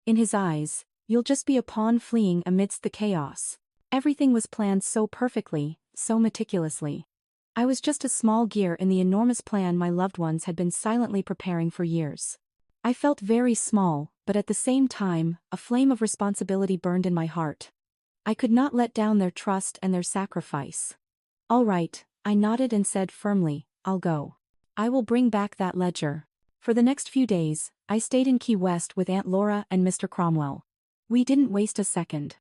In his eyes, you'll just be a pawn fleeing amidst the chaos. Everything was planned so perfectly, so meticulously. I was just a small gear in the enormous plan my loved ones had been silently preparing for years. I felt very small, but at the same time, a flame of responsibility burned in my heart. I could not let down their trust and their sacrifice. All right, I nodded and said firmly, I'll go. I will bring back that ledger. For the next few days, I stayed in Key West with Aunt Laura and Mr. Cromwell. We didn't waste a second.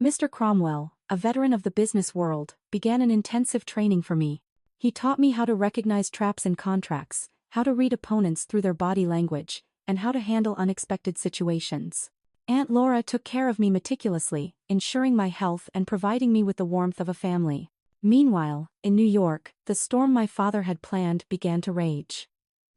Mr. Cromwell, a veteran of the business world, began an intensive training for me. He taught me how to recognize traps in contracts, how to read opponents through their body language, and how to handle unexpected situations. Aunt Laura took care of me meticulously, ensuring my health and providing me with the warmth of a family. Meanwhile, in New York, the storm my father had planned began to rage.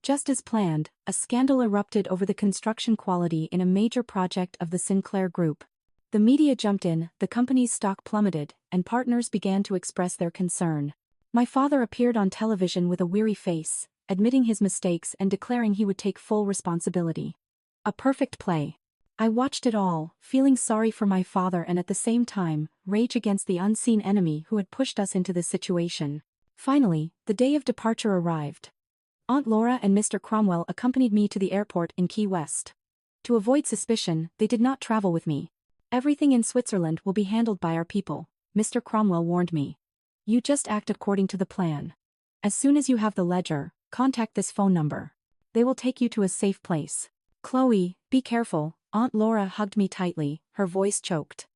Just as planned, a scandal erupted over the construction quality in a major project of the Sinclair Group. The media jumped in, the company's stock plummeted, and partners began to express their concern. My father appeared on television with a weary face, admitting his mistakes and declaring he would take full responsibility. A perfect play. I watched it all, feeling sorry for my father and at the same time, rage against the unseen enemy who had pushed us into this situation. Finally, the day of departure arrived. Aunt Laura and Mr. Cromwell accompanied me to the airport in Key West. To avoid suspicion, they did not travel with me. Everything in Switzerland will be handled by our people, Mr. Cromwell warned me. You just act according to the plan. As soon as you have the ledger, contact this phone number. They will take you to a safe place. Chloe, be careful, Aunt Laura hugged me tightly, her voice choked.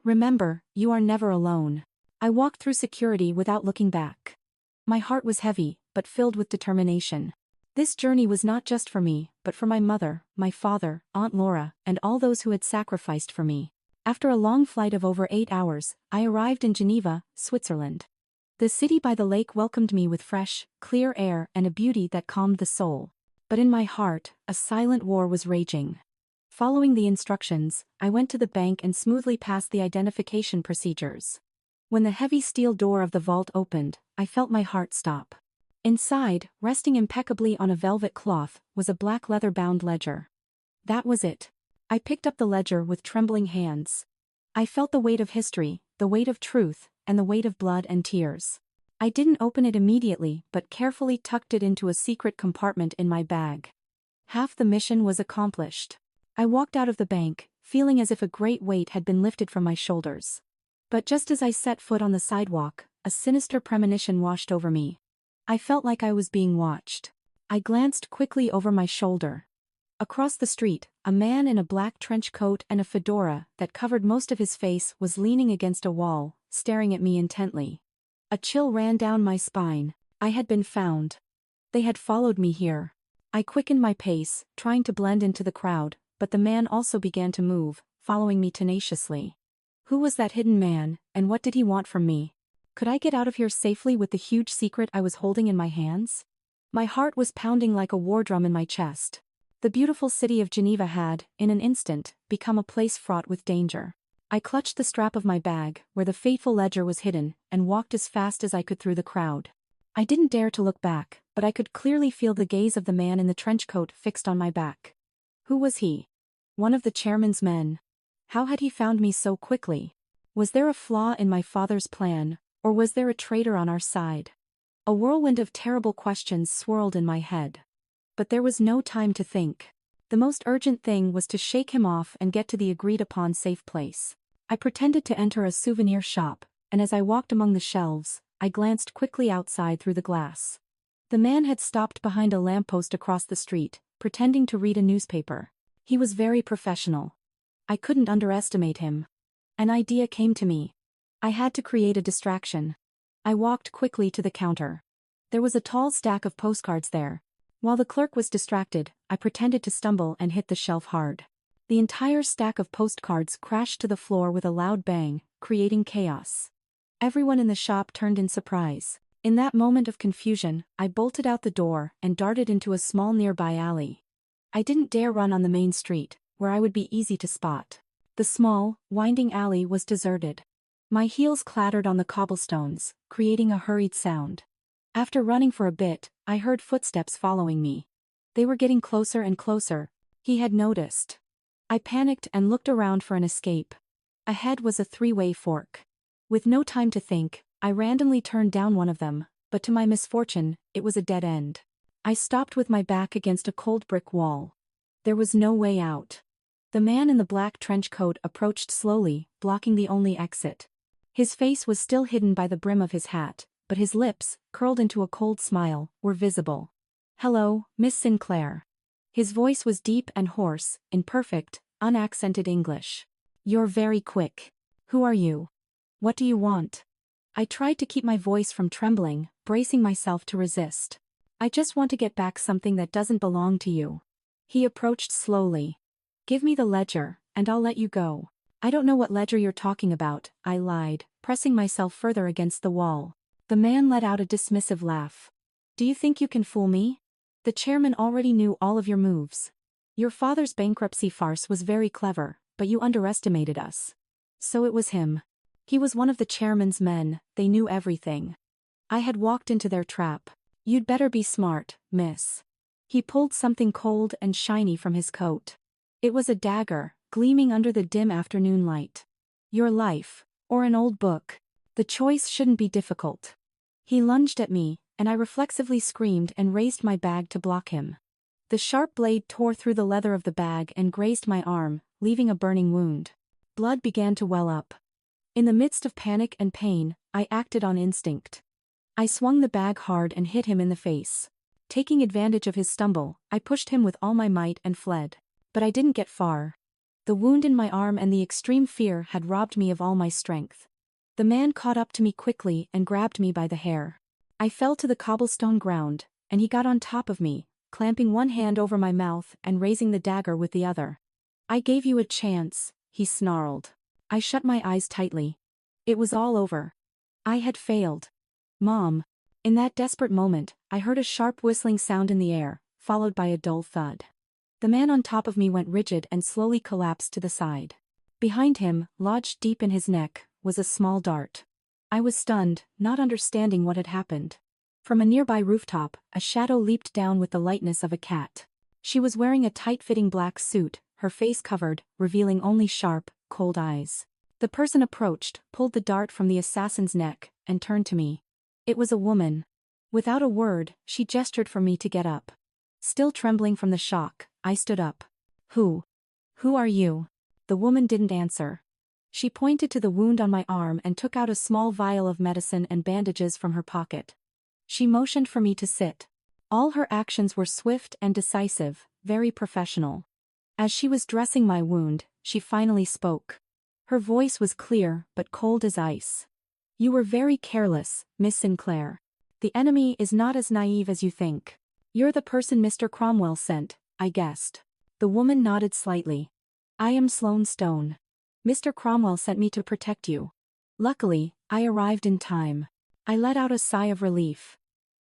Remember, you are never alone. I walked through security without looking back. My heart was heavy, but filled with determination. This journey was not just for me, but for my mother, my father, Aunt Laura, and all those who had sacrificed for me. After a long flight of over 8 hours, I arrived in Geneva, Switzerland. The city by the lake welcomed me with fresh, clear air and a beauty that calmed the soul. But in my heart, a silent war was raging. Following the instructions, I went to the bank and smoothly passed the identification procedures. When the heavy steel door of the vault opened, I felt my heart stop. Inside, resting impeccably on a velvet cloth, was a black leather-bound ledger. That was it. I picked up the ledger with trembling hands. I felt the weight of history, the weight of truth, and the weight of blood and tears. I didn't open it immediately but carefully tucked it into a secret compartment in my bag. Half the mission was accomplished. I walked out of the bank, feeling as if a great weight had been lifted from my shoulders. But just as I set foot on the sidewalk, a sinister premonition washed over me. I felt like I was being watched. I glanced quickly over my shoulder. Across the street, a man in a black trench coat and a fedora that covered most of his face was leaning against a wall, staring at me intently. A chill ran down my spine. I had been found. They had followed me here. I quickened my pace, trying to blend into the crowd, but the man also began to move, following me tenaciously. Who was that hidden man, and what did he want from me? Could I get out of here safely with the huge secret I was holding in my hands? My heart was pounding like a war drum in my chest. The beautiful city of Geneva had, in an instant, become a place fraught with danger. I clutched the strap of my bag, where the fateful ledger was hidden, and walked as fast as I could through the crowd. I didn't dare to look back, but I could clearly feel the gaze of the man in the trench coat fixed on my back. Who was he? One of the chairman's men. How had he found me so quickly? Was there a flaw in my father's plan, or was there a traitor on our side? A whirlwind of terrible questions swirled in my head. But there was no time to think. The most urgent thing was to shake him off and get to the agreed-upon safe place. I pretended to enter a souvenir shop, and as I walked among the shelves, I glanced quickly outside through the glass. The man had stopped behind a lamppost across the street, pretending to read a newspaper. He was very professional. I couldn't underestimate him. An idea came to me. I had to create a distraction. I walked quickly to the counter. There was a tall stack of postcards there. While the clerk was distracted, I pretended to stumble and hit the shelf hard. The entire stack of postcards crashed to the floor with a loud bang, creating chaos. Everyone in the shop turned in surprise. In that moment of confusion, I bolted out the door and darted into a small nearby alley. I didn't dare run on the main street, where I would be easy to spot. The small, winding alley was deserted. My heels clattered on the cobblestones, creating a hurried sound. After running for a bit, I heard footsteps following me. They were getting closer and closer. He had noticed. I panicked and looked around for an escape. Ahead was a three-way fork. With no time to think, I randomly turned down one of them, but to my misfortune, it was a dead end. I stopped with my back against a cold brick wall. There was no way out. The man in the black trench coat approached slowly, blocking the only exit. His face was still hidden by the brim of his hat, but his lips, curled into a cold smile, were visible. "Hello, Miss Sinclair." His voice was deep and hoarse, in perfect, unaccented English. "You're very quick. Who are you? What do you want?" I tried to keep my voice from trembling, bracing myself to resist. "I just want to get back something that doesn't belong to you." He approached slowly. "Give me the ledger, and I'll let you go." "I don't know what ledger you're talking about," I lied, pressing myself further against the wall. The man let out a dismissive laugh. "Do you think you can fool me? The chairman already knew all of your moves. Your father's bankruptcy farce was very clever, but you underestimated us." So it was him. He was one of the chairman's men, they knew everything. I had walked into their trap. "You'd better be smart, miss." He pulled something cold and shiny from his coat. It was a dagger, gleaming under the dim afternoon light. "Your life, or an old book. The choice shouldn't be difficult." He lunged at me, and I reflexively screamed and raised my bag to block him. The sharp blade tore through the leather of the bag and grazed my arm, leaving a burning wound. Blood began to well up. In the midst of panic and pain, I acted on instinct. I swung the bag hard and hit him in the face. Taking advantage of his stumble, I pushed him with all my might and fled. But I didn't get far. The wound in my arm and the extreme fear had robbed me of all my strength. The man caught up to me quickly and grabbed me by the hair. I fell to the cobblestone ground, and he got on top of me, clamping one hand over my mouth and raising the dagger with the other. "I gave you a chance," he snarled. I shut my eyes tightly. It was all over. I had failed. "Mom." In that desperate moment, I heard a sharp whistling sound in the air, followed by a dull thud. The man on top of me went rigid and slowly collapsed to the side. Behind him, lodged deep in his neck, was a small dart. I was stunned, not understanding what had happened. From a nearby rooftop, a shadow leaped down with the lightness of a cat. She was wearing a tight-fitting black suit, her face covered, revealing only sharp, cold eyes. The person approached, pulled the dart from the assassin's neck, and turned to me. It was a woman. Without a word, she gestured for me to get up. Still trembling from the shock, I stood up. Who are you?" The woman didn't answer. She pointed to the wound on my arm and took out a small vial of medicine and bandages from her pocket. She motioned for me to sit. All her actions were swift and decisive, very professional. As she was dressing my wound, she finally spoke. Her voice was clear but cold as ice. "You were very careless, Miss Sinclair. The enemy is not as naive as you think. You're the person Mr. Cromwell sent, I guessed." The woman nodded slightly. "I am Sloane Stone. Mr. Cromwell sent me to protect you. Luckily, I arrived in time." I let out a sigh of relief.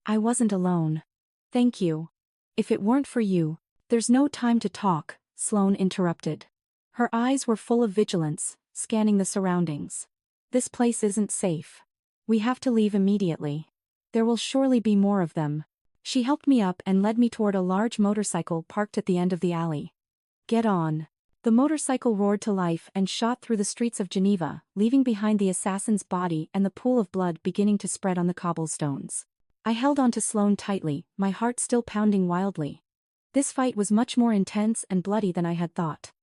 I wasn't alone. "Thank you. If it weren't for you..." "There's no time to talk," Sloane interrupted. Her eyes were full of vigilance, scanning the surroundings. "This place isn't safe. We have to leave immediately. There will surely be more of them." She helped me up and led me toward a large motorcycle parked at the end of the alley. "Get on." The motorcycle roared to life and shot through the streets of Geneva, leaving behind the assassin's body and the pool of blood beginning to spread on the cobblestones. I held onto Sloane tightly, my heart still pounding wildly. This fight was much more intense and bloody than I had thought.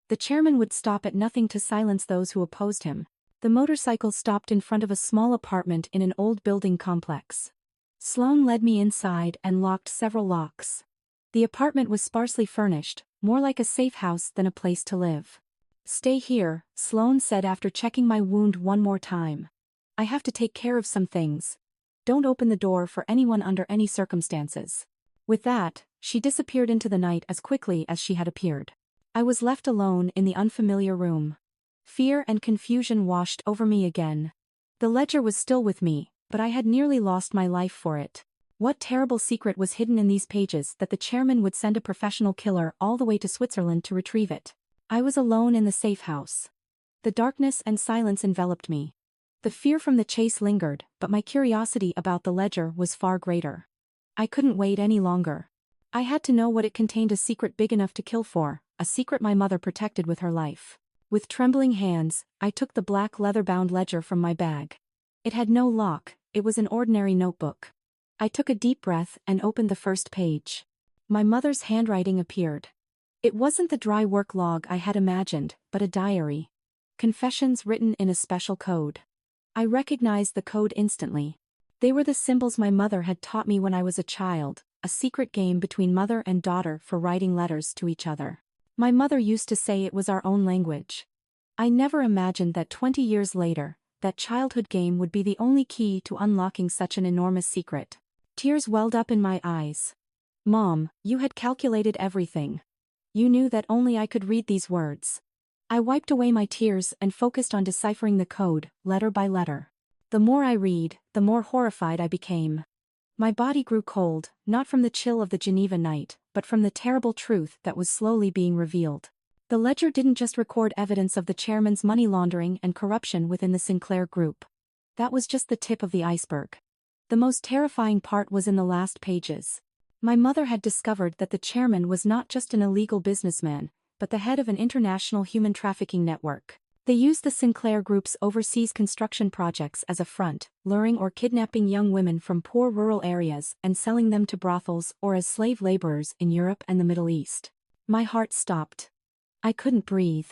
The chairman would stop at nothing to silence those who opposed him. The motorcycle stopped in front of a small apartment in an old building complex. Sloane led me inside and locked several locks. The apartment was sparsely furnished, more like a safe house than a place to live. "Stay here," Sloane said after checking my wound one more time. "I have to take care of some things. Don't open the door for anyone under any circumstances." With that, she disappeared into the night as quickly as she had appeared. I was left alone in the unfamiliar room. Fear and confusion washed over me again. The ledger was still with me, but I had nearly lost my life for it. What terrible secret was hidden in these pages that the chairman would send a professional killer all the way to Switzerland to retrieve it? I was alone in the safe house. The darkness and silence enveloped me. The fear from the chase lingered, but my curiosity about the ledger was far greater. I couldn't wait any longer. I had to know what it contained, a secret big enough to kill for, a secret my mother protected with her life. With trembling hands, I took the black leather-bound ledger from my bag. It had no lock, it was an ordinary notebook. I took a deep breath and opened the first page. My mother's handwriting appeared. It wasn't the dry work log I had imagined, but a diary. Confessions written in a special code. I recognized the code instantly. They were the symbols my mother had taught me when I was a child, a secret game between mother and daughter for writing letters to each other. My mother used to say it was our own language. I never imagined that 20 years later, that childhood game would be the only key to unlocking such an enormous secret. Tears welled up in my eyes. "Mom, you had calculated everything. You knew that only I could read these words." I wiped away my tears and focused on deciphering the code, letter by letter. The more I read, the more horrified I became. My body grew cold, not from the chill of the Geneva night, but from the terrible truth that was slowly being revealed. The ledger didn't just record evidence of the chairman's money laundering and corruption within the Sinclair Group. That was just the tip of the iceberg. The most terrifying part was in the last pages. My mother had discovered that the chairman was not just an illegal businessman, but the head of an international human trafficking network. They used the Sinclair Group's overseas construction projects as a front, luring or kidnapping young women from poor rural areas and selling them to brothels or as slave laborers in Europe and the Middle East. My heart stopped. I couldn't breathe.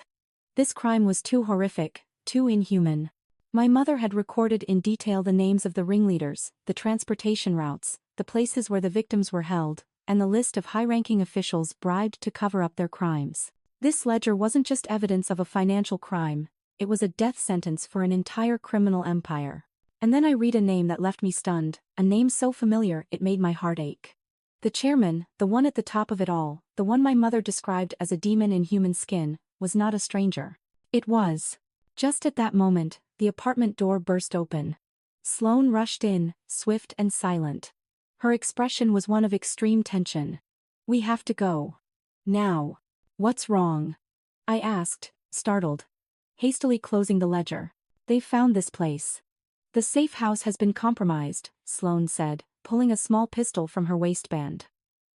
This crime was too horrific, too inhuman. My mother had recorded in detail the names of the ringleaders, the transportation routes, the places where the victims were held, and the list of high-ranking officials bribed to cover up their crimes. This ledger wasn't just evidence of a financial crime, it was a death sentence for an entire criminal empire. And then I read a name that left me stunned, a name so familiar it made my heart ache. The chairman, the one at the top of it all, the one my mother described as a demon in human skin, was not a stranger. It was. Just at that moment, the apartment door burst open. Sloane rushed in, swift and silent. Her expression was one of extreme tension. "We have to go. Now." "What's wrong?" I asked, startled. Hastily closing the ledger. "They've found this place. The safe house has been compromised," Sloane said, pulling a small pistol from her waistband.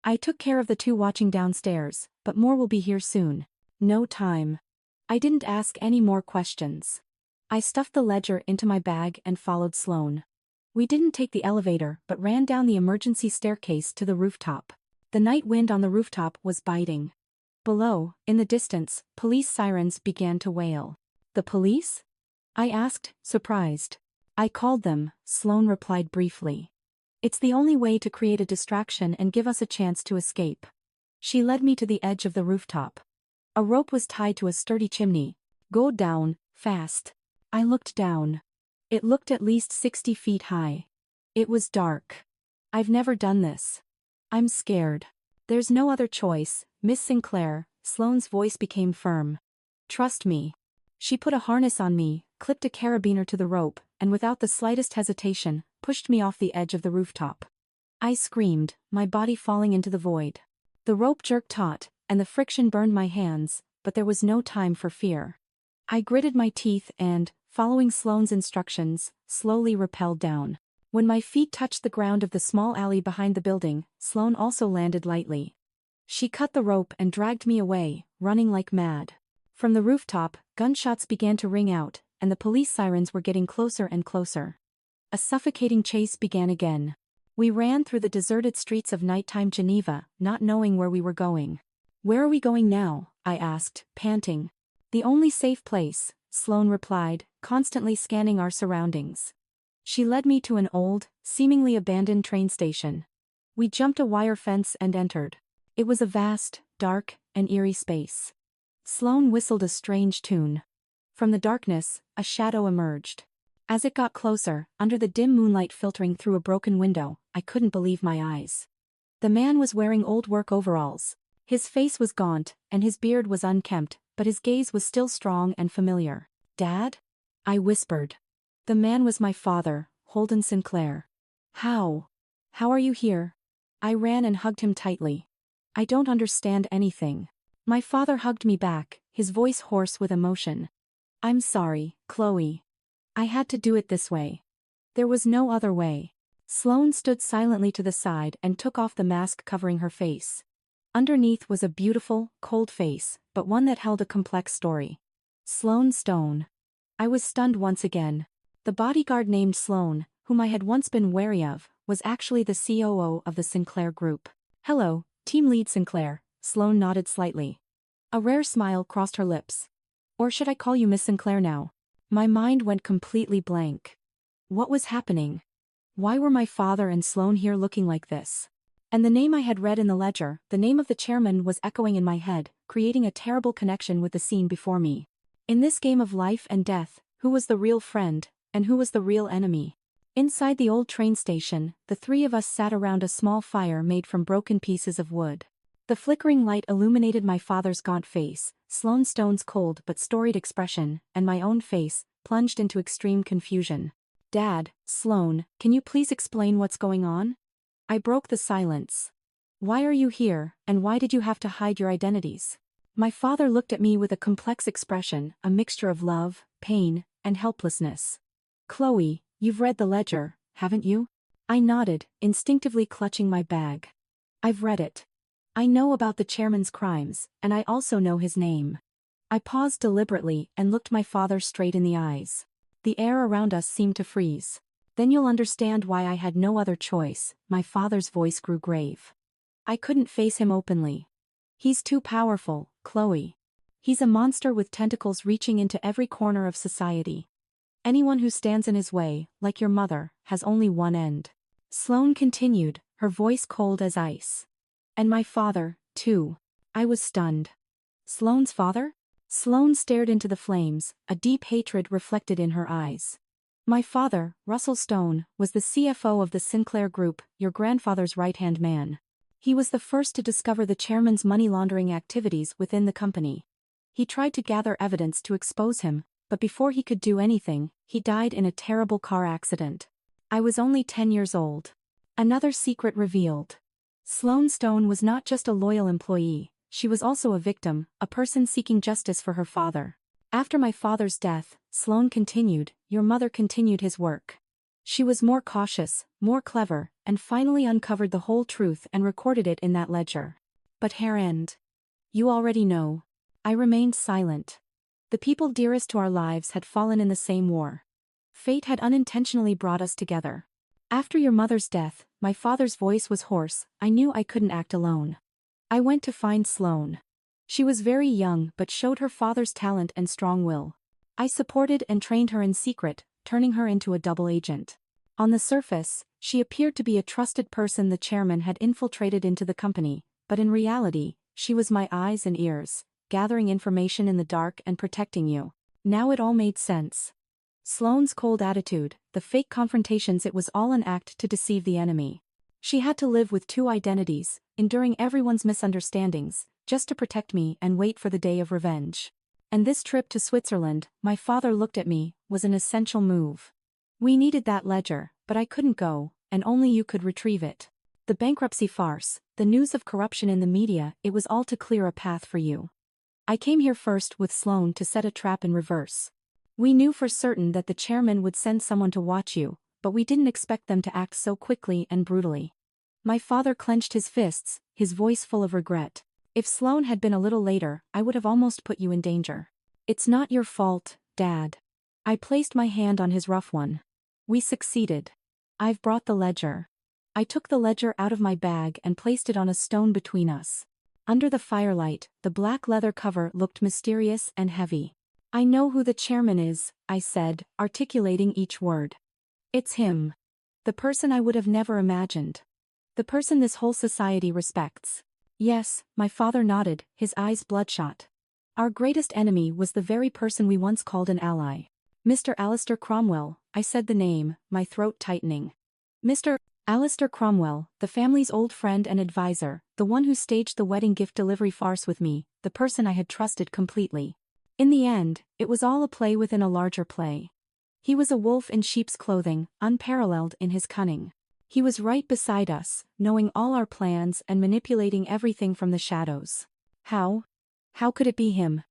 "I took care of the two watching downstairs, but more will be here soon. No time." I didn't ask any more questions. I stuffed the ledger into my bag and followed Sloane. We didn't take the elevator but ran down the emergency staircase to the rooftop. The night wind on the rooftop was biting. Below, in the distance, police sirens began to wail. "The police?" I asked, surprised. "I called them," Sloane replied briefly. "It's the only way to create a distraction and give us a chance to escape." She led me to the edge of the rooftop. A rope was tied to a sturdy chimney. "Go down, fast." I looked down. It looked at least 60 feet high. It was dark. "I've never done this. I'm scared." "There's no other choice, Miss Sinclair," Sloane's voice became firm. "Trust me." She put a harness on me, clipped a carabiner to the rope, and without the slightest hesitation, pushed me off the edge of the rooftop. I screamed, my body falling into the void. The rope jerked taut, and the friction burned my hands, but there was no time for fear. I gritted my teeth and, following Sloane's instructions, slowly rappelled down. When my feet touched the ground of the small alley behind the building, Sloane also landed lightly. She cut the rope and dragged me away, running like mad. From the rooftop, gunshots began to ring out, and the police sirens were getting closer and closer. A suffocating chase began again. We ran through the deserted streets of nighttime Geneva, not knowing where we were going. "Where are we going now?" I asked, panting. "The only safe place," Sloane replied, constantly scanning our surroundings. She led me to an old, seemingly abandoned train station. We jumped a wire fence and entered. It was a vast, dark, and eerie space. Sloane whistled a strange tune. From the darkness, a shadow emerged. As it got closer, under the dim moonlight filtering through a broken window, I couldn't believe my eyes. The man was wearing old work overalls. His face was gaunt, and his beard was unkempt, but his gaze was still strong and familiar. "Dad?" I whispered. The man was my father, Holden Sinclair. How are you here?" I ran and hugged him tightly. "I don't understand anything." My father hugged me back, his voice hoarse with emotion. "I'm sorry, Chloe. I had to do it this way. There was no other way." Sloane stood silently to the side and took off the mask covering her face. Underneath was a beautiful, cold face, but one that held a complex story. Sloane Stone. I was stunned once again. The bodyguard named Sloane, whom I had once been wary of, was actually the COO of the Sinclair Group. "Hello, Team Lead Sinclair," Sloane nodded slightly. A rare smile crossed her lips. "Or should I call you Miss Sinclair now?" My mind went completely blank. What was happening? Why were my father and Sloane here looking like this? And the name I had read in the ledger, the name of the chairman, was echoing in my head, creating a terrible connection with the scene before me. In this game of life and death, who was the real friend, and who was the real enemy? Inside the old train station, the three of us sat around a small fire made from broken pieces of wood. The flickering light illuminated my father's gaunt face, Sloane Stone's cold but storied expression, and my own face, plunged into extreme confusion. "Dad, Sloane, can you please explain what's going on?" I broke the silence. "Why are you here, and why did you have to hide your identities?" My father looked at me with a complex expression, a mixture of love, pain, and helplessness. "Chloe, you've read the ledger, haven't you?" I nodded, instinctively clutching my bag. "I've read it. I know about the chairman's crimes, and I also know his name." I paused deliberately and looked my father straight in the eyes. The air around us seemed to freeze. Then you'll understand why I had no other choice. My father's voice grew grave. I couldn't face him openly. He's too powerful, Chloe. He's a monster with tentacles reaching into every corner of society. Anyone who stands in his way, like your mother, has only one end. Sloane continued, her voice cold as ice. And my father, too. I was stunned. Sloane's father? Sloane stared into the flames, a deep hatred reflected in her eyes. My father, Russell Stone, was the CFO of the Sinclair Group, your grandfather's right-hand man. He was the first to discover the chairman's money laundering activities within the company. He tried to gather evidence to expose him, but before he could do anything, he died in a terrible car accident. I was only 10 years old. Another secret revealed. Sloane Stone was not just a loyal employee, she was also a victim, a person seeking justice for her father. After my father's death, Sloane continued, your mother continued his work. She was more cautious, more clever, and finally uncovered the whole truth and recorded it in that ledger. But her end? You already know. I remained silent. The people dearest to our lives had fallen in the same war. Fate had unintentionally brought us together. After your mother's death, my father's voice was hoarse. I knew I couldn't act alone. I went to find Sloane. She was very young but showed her father's talent and strong will. I supported and trained her in secret, turning her into a double agent. On the surface, she appeared to be a trusted person the chairman had infiltrated into the company, but in reality, she was my eyes and ears, gathering information in the dark and protecting you. Now it all made sense. Sloane's cold attitude, the fake confrontations, it was all an act to deceive the enemy. She had to live with two identities, enduring everyone's misunderstandings, just to protect me and wait for the day of revenge. And this trip to Switzerland, my father looked at me, was an essential move. We needed that ledger, but I couldn't go, and only you could retrieve it. The bankruptcy farce, the news of corruption in the media, it was all to clear a path for you. I came here first with Sloane to set a trap in reverse. We knew for certain that the chairman would send someone to watch you, but we didn't expect them to act so quickly and brutally. My father clenched his fists, his voice full of regret. If Sloane had been a little later, I would have almost put you in danger. It's not your fault, Dad. I placed my hand on his rough one. We succeeded. I've brought the ledger. I took the ledger out of my bag and placed it on a stone between us. Under the firelight, the black leather cover looked mysterious and heavy. I know who the chairman is, I said, articulating each word. It's him. The person I would have never imagined. The person this whole society respects. Yes, my father nodded, his eyes bloodshot. Our greatest enemy was the very person we once called an ally. Mr. Alistair Cromwell, I said the name, my throat tightening. Mr. Alistair Cromwell, the family's old friend and advisor, the one who staged the wedding gift delivery farce with me, the person I had trusted completely. In the end, it was all a play within a larger play. He was a wolf in sheep's clothing, unparalleled in his cunning. He was right beside us, knowing all our plans and manipulating everything from the shadows. How? How could it be him?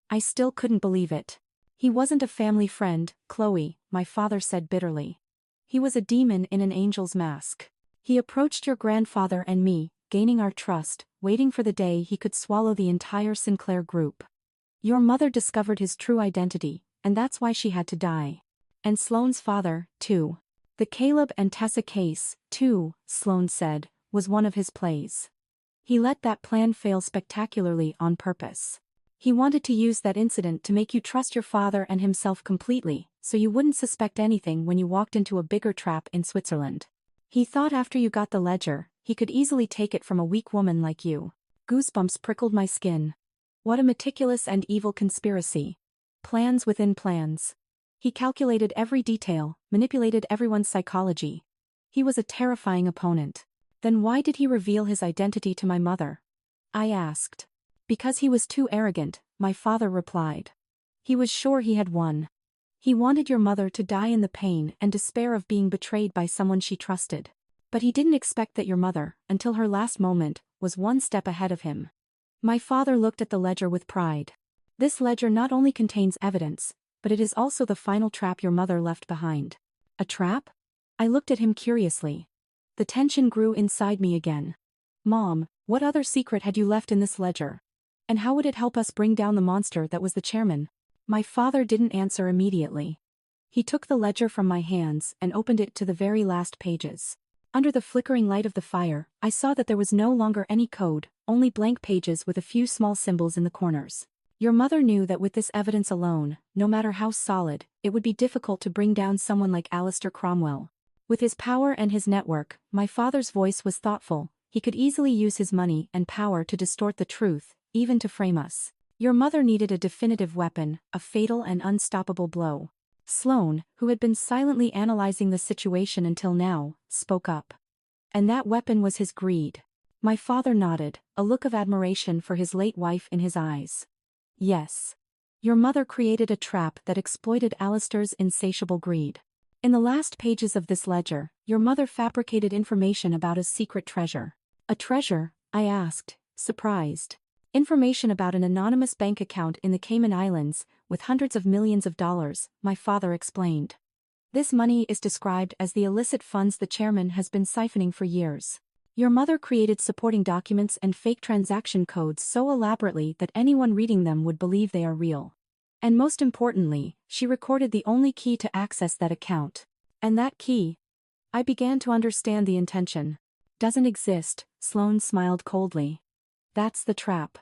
I still couldn't believe it. He wasn't a family friend, Chloe, my father said bitterly. He was a demon in an angel's mask. He approached your grandfather and me, gaining our trust, waiting for the day he could swallow the entire Sinclair Group. Your mother discovered his true identity, and that's why she had to die. And Sloane's father, too. The Caleb and Tessa case, too, Sloane said, was one of his plays. He let that plan fail spectacularly on purpose. He wanted to use that incident to make you trust your father and himself completely, so you wouldn't suspect anything when you walked into a bigger trap in Switzerland. He thought after you got the ledger, he could easily take it from a weak woman like you. Goosebumps prickled my skin. What a meticulous and evil conspiracy. Plans within plans. He calculated every detail, manipulated everyone's psychology. He was a terrifying opponent. Then why did he reveal his identity to my mother? I asked. Because he was too arrogant, my father replied. He was sure he had won. He wanted your mother to die in the pain and despair of being betrayed by someone she trusted. But he didn't expect that your mother, until her last moment, was one step ahead of him. My father looked at the ledger with pride. This ledger not only contains evidence, but it is also the final trap your mother left behind. A trap? I looked at him curiously. The tension grew inside me again. Mom, what other secret had you left in this ledger? And how would it help us bring down the monster that was the chairman? My father didn't answer immediately. He took the ledger from my hands and opened it to the very last pages. Under the flickering light of the fire, I saw that there was no longer any code, only blank pages with a few small symbols in the corners. Your mother knew that with this evidence alone, no matter how solid, it would be difficult to bring down someone like Alistair Cromwell. With his power and his network, my father's voice was thoughtful. He could easily use his money and power to distort the truth, even to frame us. Your mother needed a definitive weapon, a fatal and unstoppable blow. Sloane, who had been silently analyzing the situation until now, spoke up. And that weapon was his greed. My father nodded, a look of admiration for his late wife in his eyes. Yes. Your mother created a trap that exploited Alistair's insatiable greed. In the last pages of this ledger, your mother fabricated information about a secret treasure. A treasure? I asked, surprised. Information about an anonymous bank account in the Cayman Islands, with hundreds of millions of dollars, my father explained. This money is described as the illicit funds the chairman has been siphoning for years. Your mother created supporting documents and fake transaction codes so elaborately that anyone reading them would believe they are real. And most importantly, she recorded the only key to access that account. And that key? I began to understand the intention. Doesn't exist, Sloane smiled coldly. That's the trap.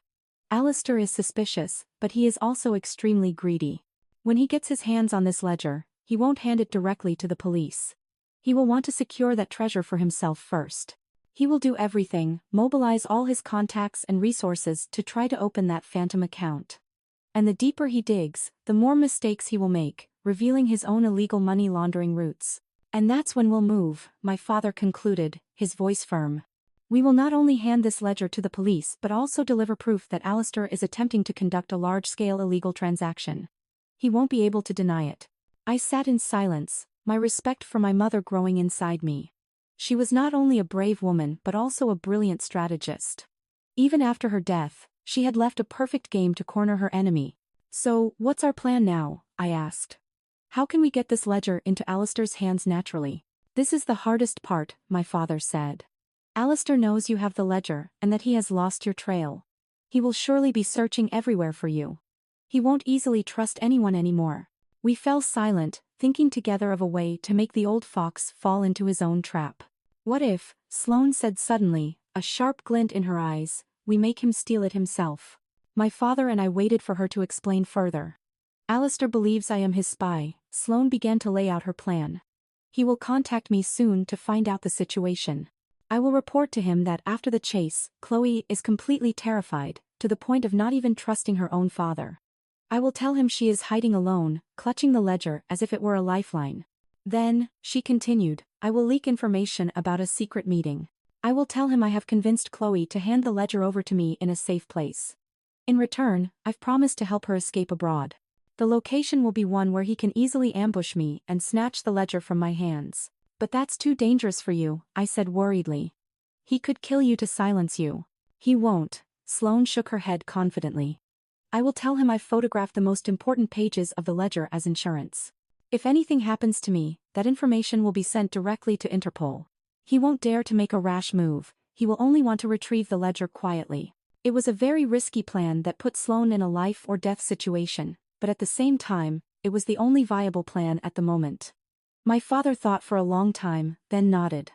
Alistair is suspicious, but he is also extremely greedy. When he gets his hands on this ledger, he won't hand it directly to the police. He will want to secure that treasure for himself first. He will do everything, mobilize all his contacts and resources to try to open that phantom account. And the deeper he digs, the more mistakes he will make, revealing his own illegal money laundering routes. And that's when we'll move, my father concluded, his voice firm. We will not only hand this ledger to the police but also deliver proof that Alistair is attempting to conduct a large-scale illegal transaction. He won't be able to deny it. I sat in silence, my respect for my mother growing inside me. She was not only a brave woman but also a brilliant strategist. Even after her death, she had left a perfect game to corner her enemy. So, what's our plan now? I asked. How can we get this ledger into Alistair's hands naturally? This is the hardest part, my father said. Alistair knows you have the ledger and that he has lost your trail. He will surely be searching everywhere for you. He won't easily trust anyone anymore. We fell silent, thinking together of a way to make the old fox fall into his own trap. What if, Sloane said suddenly, a sharp glint in her eyes, we make him steal it himself? My father and I waited for her to explain further. Alistair believes I am his spy. Sloane began to lay out her plan. He will contact me soon to find out the situation. I will report to him that after the chase, Chloe is completely terrified, to the point of not even trusting her own father. I will tell him she is hiding alone, clutching the ledger as if it were a lifeline. Then, she continued, I will leak information about a secret meeting. I will tell him I have convinced Chloe to hand the ledger over to me in a safe place. In return, I've promised to help her escape abroad. The location will be one where he can easily ambush me and snatch the ledger from my hands. But that's too dangerous for you, I said worriedly. He could kill you to silence you. He won't, Sloane shook her head confidently. I will tell him I've photographed the most important pages of the ledger as insurance. If anything happens to me, that information will be sent directly to Interpol. He won't dare to make a rash move, he will only want to retrieve the ledger quietly. It was a very risky plan that put Sloane in a life-or-death situation, but at the same time, it was the only viable plan at the moment. My father thought for a long time, then nodded.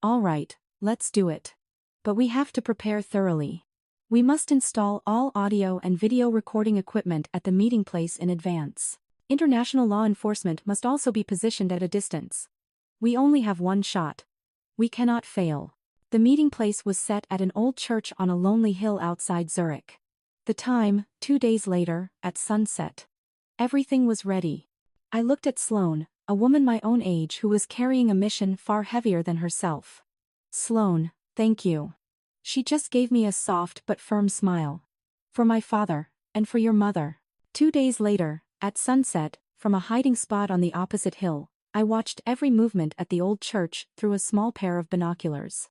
All right, let's do it. But we have to prepare thoroughly. We must install all audio and video recording equipment at the meeting place in advance. International law enforcement must also be positioned at a distance. We only have one shot. We cannot fail. The meeting place was set at an old church on a lonely hill outside Zurich. The time, 2 days later, at sunset. Everything was ready. I looked at Sloane, a woman my own age who was carrying a mission far heavier than herself. Sloane, thank you. She just gave me a soft but firm smile. For my father, and for your mother. 2 days later, at sunset, from a hiding spot on the opposite hill, I watched every movement at the old church through a small pair of binoculars.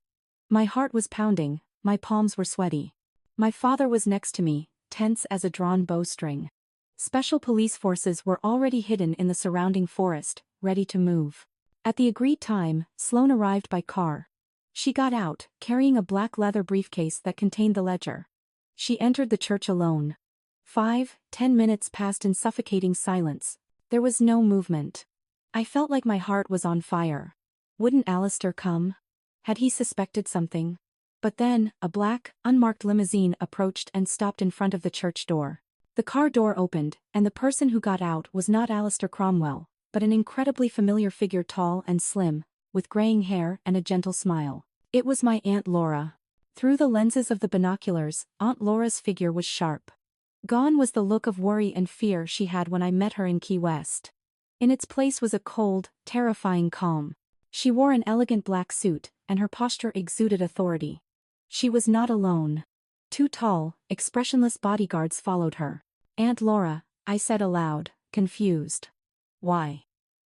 My heart was pounding, my palms were sweaty. My father was next to me, tense as a drawn bowstring. Special police forces were already hidden in the surrounding forest, ready to move. At the agreed time, Sloane arrived by car. She got out, carrying a black leather briefcase that contained the ledger. She entered the church alone. 5-10 minutes passed in suffocating silence. There was no movement. I felt like my heart was on fire. Wouldn't Alistair come? Had he suspected something? But then, a black, unmarked limousine approached and stopped in front of the church door. The car door opened, and the person who got out was not Alistair Cromwell, but an incredibly familiar figure, tall and slim, with graying hair and a gentle smile. It was my Aunt Laura. Through the lenses of the binoculars, Aunt Laura's figure was sharp. Gone was the look of worry and fear she had when I met her in Key West. In its place was a cold, terrifying calm. She wore an elegant black suit, and her posture exuded authority. She was not alone. Two tall, expressionless bodyguards followed her. "Aunt Laura," I said aloud, confused. "Why?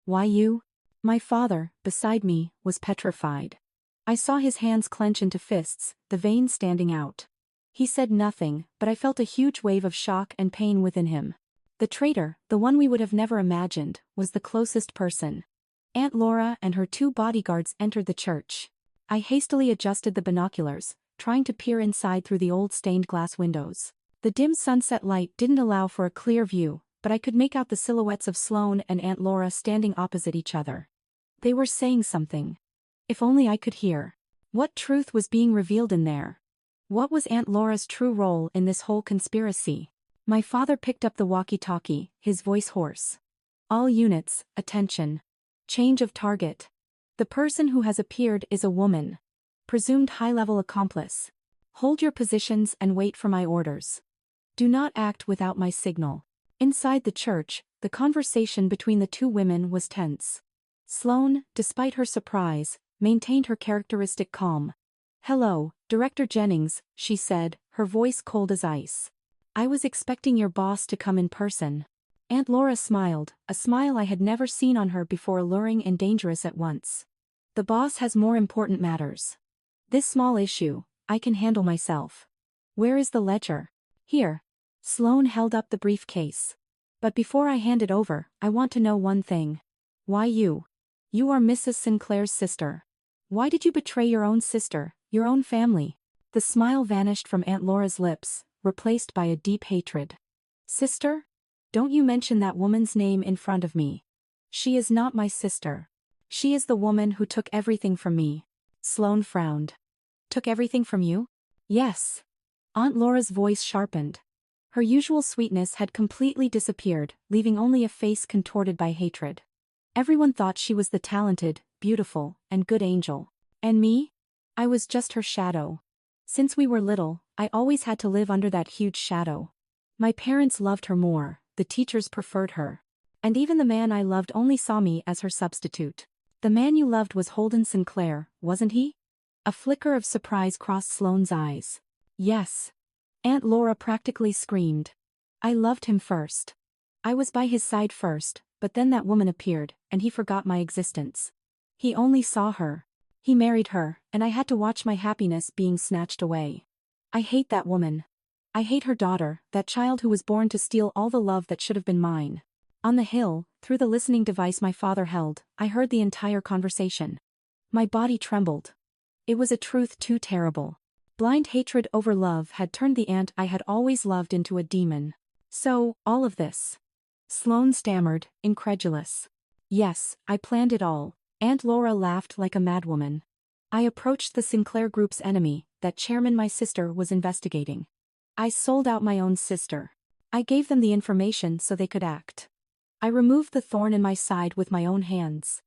Why you?" My father, beside me, was petrified. I saw his hands clench into fists, the veins standing out. He said nothing, but I felt a huge wave of shock and pain within him. The traitor, the one we would have never imagined, was the closest person. Aunt Laura and her two bodyguards entered the church. I hastily adjusted the binoculars, trying to peer inside through the old stained glass windows. The dim sunset light didn't allow for a clear view, but I could make out the silhouettes of Sloane and Aunt Laura standing opposite each other. They were saying something. If only I could hear. What truth was being revealed in there? What was Aunt Laura's true role in this whole conspiracy? My father picked up the walkie-talkie, his voice hoarse. "All units, attention. Change of target. The person who has appeared is a woman. Presumed high-level accomplice. Hold your positions and wait for my orders. Do not act without my signal." Inside the church, the conversation between the two women was tense. Sloane, despite her surprise, maintained her characteristic calm. "Hello, Director Jennings," she said, her voice cold as ice. "I was expecting your boss to come in person." Aunt Laura smiled, a smile I had never seen on her before, alluring and dangerous at once. "The boss has more important matters. This small issue, I can handle myself. Where is the ledger?" "Here." Sloane held up the briefcase. "But before I hand it over, I want to know one thing. Why you? You are Mrs. Sinclair's sister. Why did you betray your own sister, your own family?" The smile vanished from Aunt Laura's lips, replaced by a deep hatred. "Sister? Don't you mention that woman's name in front of me. She is not my sister. She is the woman who took everything from me." Sloane frowned. "Took everything from you?" "Yes." Aunt Laura's voice sharpened. Her usual sweetness had completely disappeared, leaving only a face contorted by hatred. Everyone thought she was the talented, beautiful, and good angel. And me? I was just her shadow. Since we were little, I always had to live under that huge shadow. My parents loved her more, the teachers preferred her. And even the man I loved only saw me as her substitute. "The man you loved was Holden Sinclair, wasn't he?" A flicker of surprise crossed Sloane's eyes. "Yes." Aunt Laura practically screamed. "I loved him first. I was by his side first, but then that woman appeared, and he forgot my existence. He only saw her. He married her, and I had to watch my happiness being snatched away. I hate that woman. I hate her daughter, that child who was born to steal all the love that should have been mine." On the hill, through the listening device my father held, I heard the entire conversation. My body trembled. It was a truth too terrible. Blind hatred over love had turned the aunt I had always loved into a demon. "So, all of this?" Sloane stammered, incredulous. "Yes, I planned it all." Aunt Laura laughed like a madwoman. "I approached the Sinclair Group's enemy, that chairman my sister was investigating. I sold out my own sister. I gave them the information so they could act. I removed the thorn in my side with my own hands.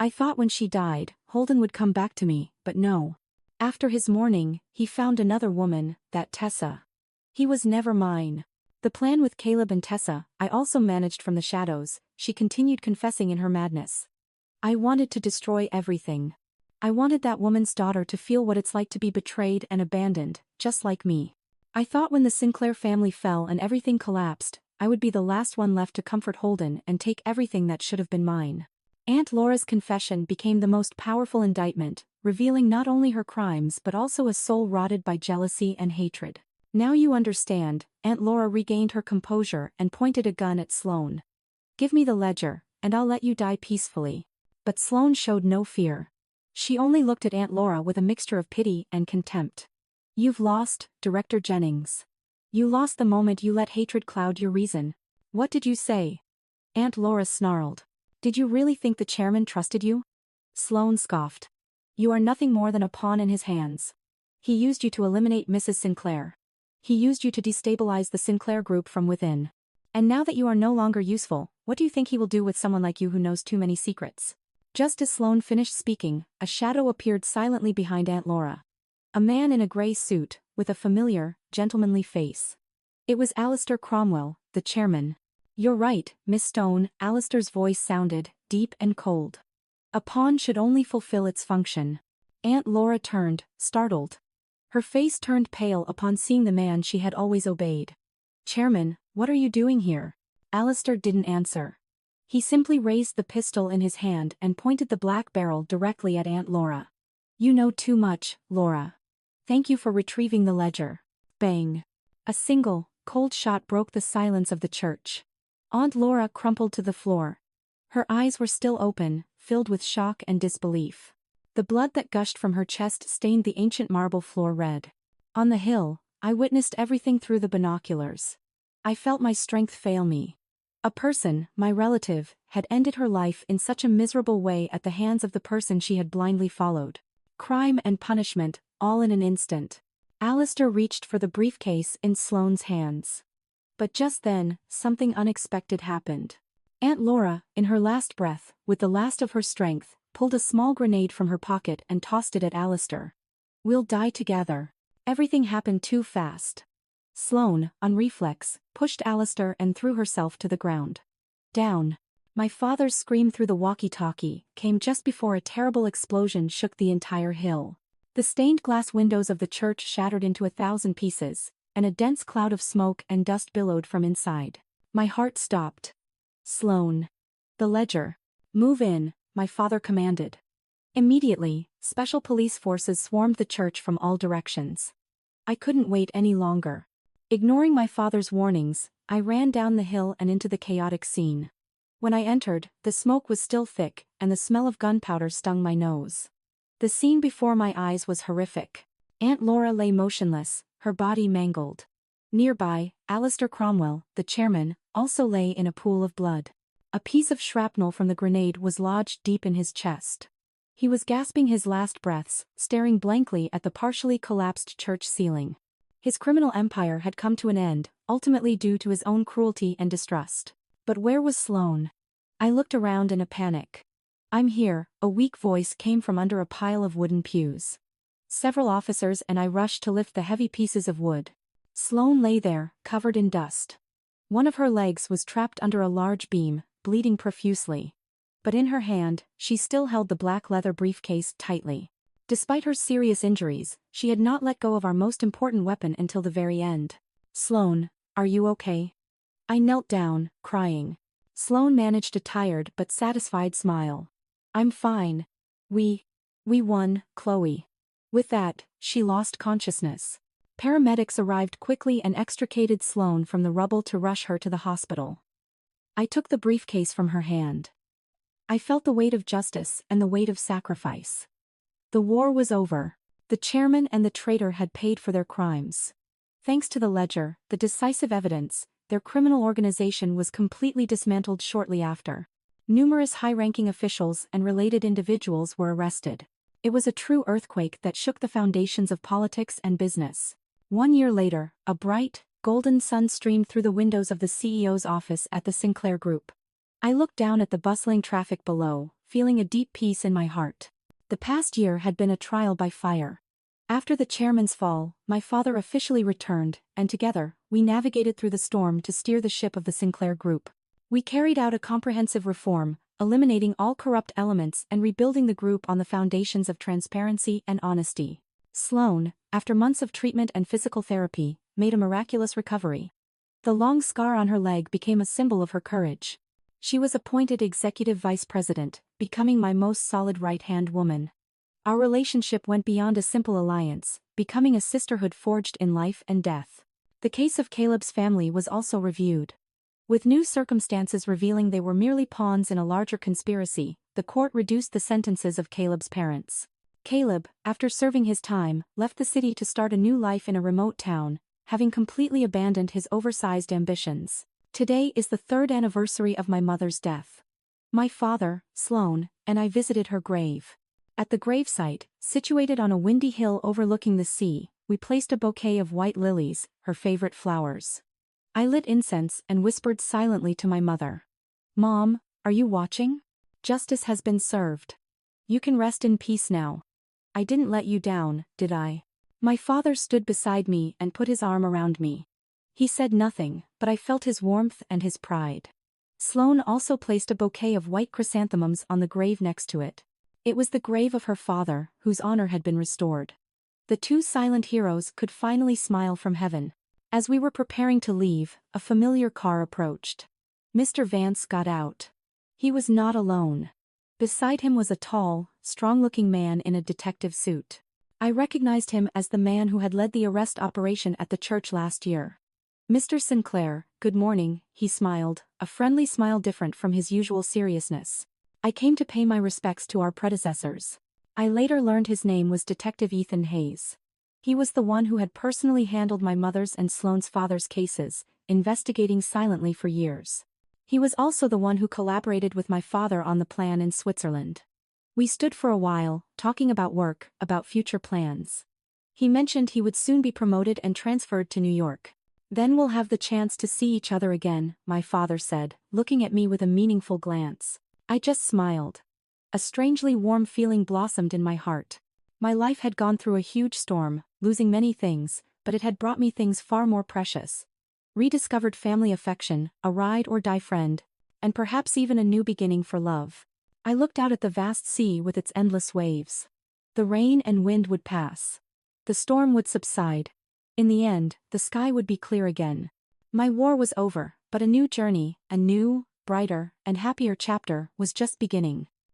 I thought when she died, Holden would come back to me, but no. After his mourning, he found another woman, that Tessa. He was never mine. The plan with Caleb and Tessa, I also managed from the shadows," she continued, confessing in her madness. "I wanted to destroy everything. I wanted that woman's daughter to feel what it's like to be betrayed and abandoned, just like me. I thought when the Sinclair family fell and everything collapsed, I would be the last one left to comfort Holden and take everything that should have been mine." Aunt Laura's confession became the most powerful indictment, revealing not only her crimes but also a soul rotted by jealousy and hatred. "Now you understand." Aunt Laura regained her composure and pointed a gun at Sloane. "Give me the ledger, and I'll let you die peacefully." But Sloane showed no fear. She only looked at Aunt Laura with a mixture of pity and contempt. "You've lost, Director Jennings. You lost the moment you let hatred cloud your reason. What did you say? Aunt Laura snarled. Did you really think the chairman trusted you? Sloane scoffed. You are nothing more than a pawn in his hands. He used you to eliminate Mrs. Sinclair. He used you to destabilize the Sinclair Group from within. And now that you are no longer useful, what do you think he will do with someone like you who knows too many secrets? Just as Sloane finished speaking, a shadow appeared silently behind Aunt Laura. A man in a grey suit, with a familiar, gentlemanly face. It was Alistair Cromwell, the chairman. You're right, Miss Stone, Alistair's voice sounded, deep and cold. A pawn should only fulfill its function. Aunt Laura turned, startled. Her face turned pale upon seeing the man she had always obeyed. Chairman, what are you doing here? Alistair didn't answer. He simply raised the pistol in his hand and pointed the black barrel directly at Aunt Laura. You know too much, Laura. Thank you for retrieving the ledger. Bang. A single, cold shot broke the silence of the church. Aunt Laura crumpled to the floor. Her eyes were still open, filled with shock and disbelief. The blood that gushed from her chest stained the ancient marble floor red. On the hill, I witnessed everything through the binoculars. I felt my strength fail me. A person, my relative, had ended her life in such a miserable way at the hands of the person she had blindly followed. Crime and punishment, all in an instant. Alistair reached for the briefcase in Sloane's hands. But just then, something unexpected happened. Aunt Laura, in her last breath, with the last of her strength, pulled a small grenade from her pocket and tossed it at Alistair. We'll die together. Everything happened too fast. Sloane, on reflex, pushed Alistair and threw herself to the ground. Down. My father's scream through the walkie-talkie came just before a terrible explosion shook the entire hill. The stained glass windows of the church shattered into 1,000 pieces, and a dense cloud of smoke and dust billowed from inside. My heart stopped. Sloane. The ledger. Move in, my father commanded. Immediately, special police forces swarmed the church from all directions. I couldn't wait any longer. Ignoring my father's warnings, I ran down the hill and into the chaotic scene. When I entered, the smoke was still thick, and the smell of gunpowder stung my nose. The scene before my eyes was horrific. Aunt Laura lay motionless, her body mangled. Nearby, Alistair Cromwell, the chairman, also lay in a pool of blood. A piece of shrapnel from the grenade was lodged deep in his chest. He was gasping his last breaths, staring blankly at the partially collapsed church ceiling. His criminal empire had come to an end, ultimately due to his own cruelty and distrust. But where was Sloane? I looked around in a panic. I'm here, a weak voice came from under a pile of wooden pews. Several officers and I rushed to lift the heavy pieces of wood. Sloane lay there, covered in dust. One of her legs was trapped under a large beam, bleeding profusely. But in her hand, she still held the black leather briefcase tightly. Despite her serious injuries, she had not let go of our most important weapon until the very end. Sloane, are you okay? I knelt down, crying. Sloane managed a tired but satisfied smile. I'm fine. We won, Chloe. With that, she lost consciousness. Paramedics arrived quickly and extricated Sloane from the rubble to rush her to the hospital. I took the briefcase from her hand. I felt the weight of justice and the weight of sacrifice. The war was over. The chairman and the traitor had paid for their crimes. Thanks to the ledger, the decisive evidence, their criminal organization was completely dismantled shortly after. Numerous high-ranking officials and related individuals were arrested. It was a true earthquake that shook the foundations of politics and business. 1 year later, a bright, golden sun streamed through the windows of the CEO's office at the Sinclair Group. I looked down at the bustling traffic below, feeling a deep peace in my heart. The past year had been a trial by fire. After the chairman's fall, my father officially returned, and together, we navigated through the storm to steer the ship of the Sinclair Group. We carried out a comprehensive reform, eliminating all corrupt elements and rebuilding the group on the foundations of transparency and honesty. Sloane, after months of treatment and physical therapy, made a miraculous recovery. The long scar on her leg became a symbol of her courage. She was appointed executive vice president, becoming my most solid right-hand woman. Our relationship went beyond a simple alliance, becoming a sisterhood forged in life and death. The case of Caleb's family was also reviewed. With new circumstances revealing they were merely pawns in a larger conspiracy, the court reduced the sentences of Caleb's parents. Caleb, after serving his time, left the city to start a new life in a remote town, having completely abandoned his oversized ambitions. Today is the 3rd anniversary of my mother's death. My father, Sloane, and I visited her grave. At the gravesite, situated on a windy hill overlooking the sea, we placed a bouquet of white lilies, her favorite flowers. I lit incense and whispered silently to my mother. "Mom, are you watching? Justice has been served. You can rest in peace now. I didn't let you down, did I?" My father stood beside me and put his arm around me. He said nothing, but I felt his warmth and his pride. Sloane also placed a bouquet of white chrysanthemums on the grave next to it. It was the grave of her father, whose honor had been restored. The two silent heroes could finally smile from heaven. As we were preparing to leave, a familiar car approached. Mr. Vance got out. He was not alone. Beside him was a tall, strong-looking man in a detective suit. I recognized him as the man who had led the arrest operation at the church last year. "Mr. Sinclair, good morning," he smiled, a friendly smile different from his usual seriousness. "I came to pay my respects to our predecessors." I later learned his name was Detective Ethan Hayes. He was the one who had personally handled my mother's and Sloane's father's cases, investigating silently for years. He was also the one who collaborated with my father on the plan in Switzerland. We stood for a while, talking about work, about future plans. He mentioned he would soon be promoted and transferred to New York. "Then we'll have the chance to see each other again," my father said, looking at me with a meaningful glance. I just smiled. A strangely warm feeling blossomed in my heart. My life had gone through a huge storm, losing many things, but it had brought me things far more precious. Rediscovered family affection, a ride-or-die friend, and perhaps even a new beginning for love. I looked out at the vast sea with its endless waves. The rain and wind would pass. The storm would subside. In the end, the sky would be clear again. My war was over, but a new journey, a new, brighter, and happier chapter was just beginning.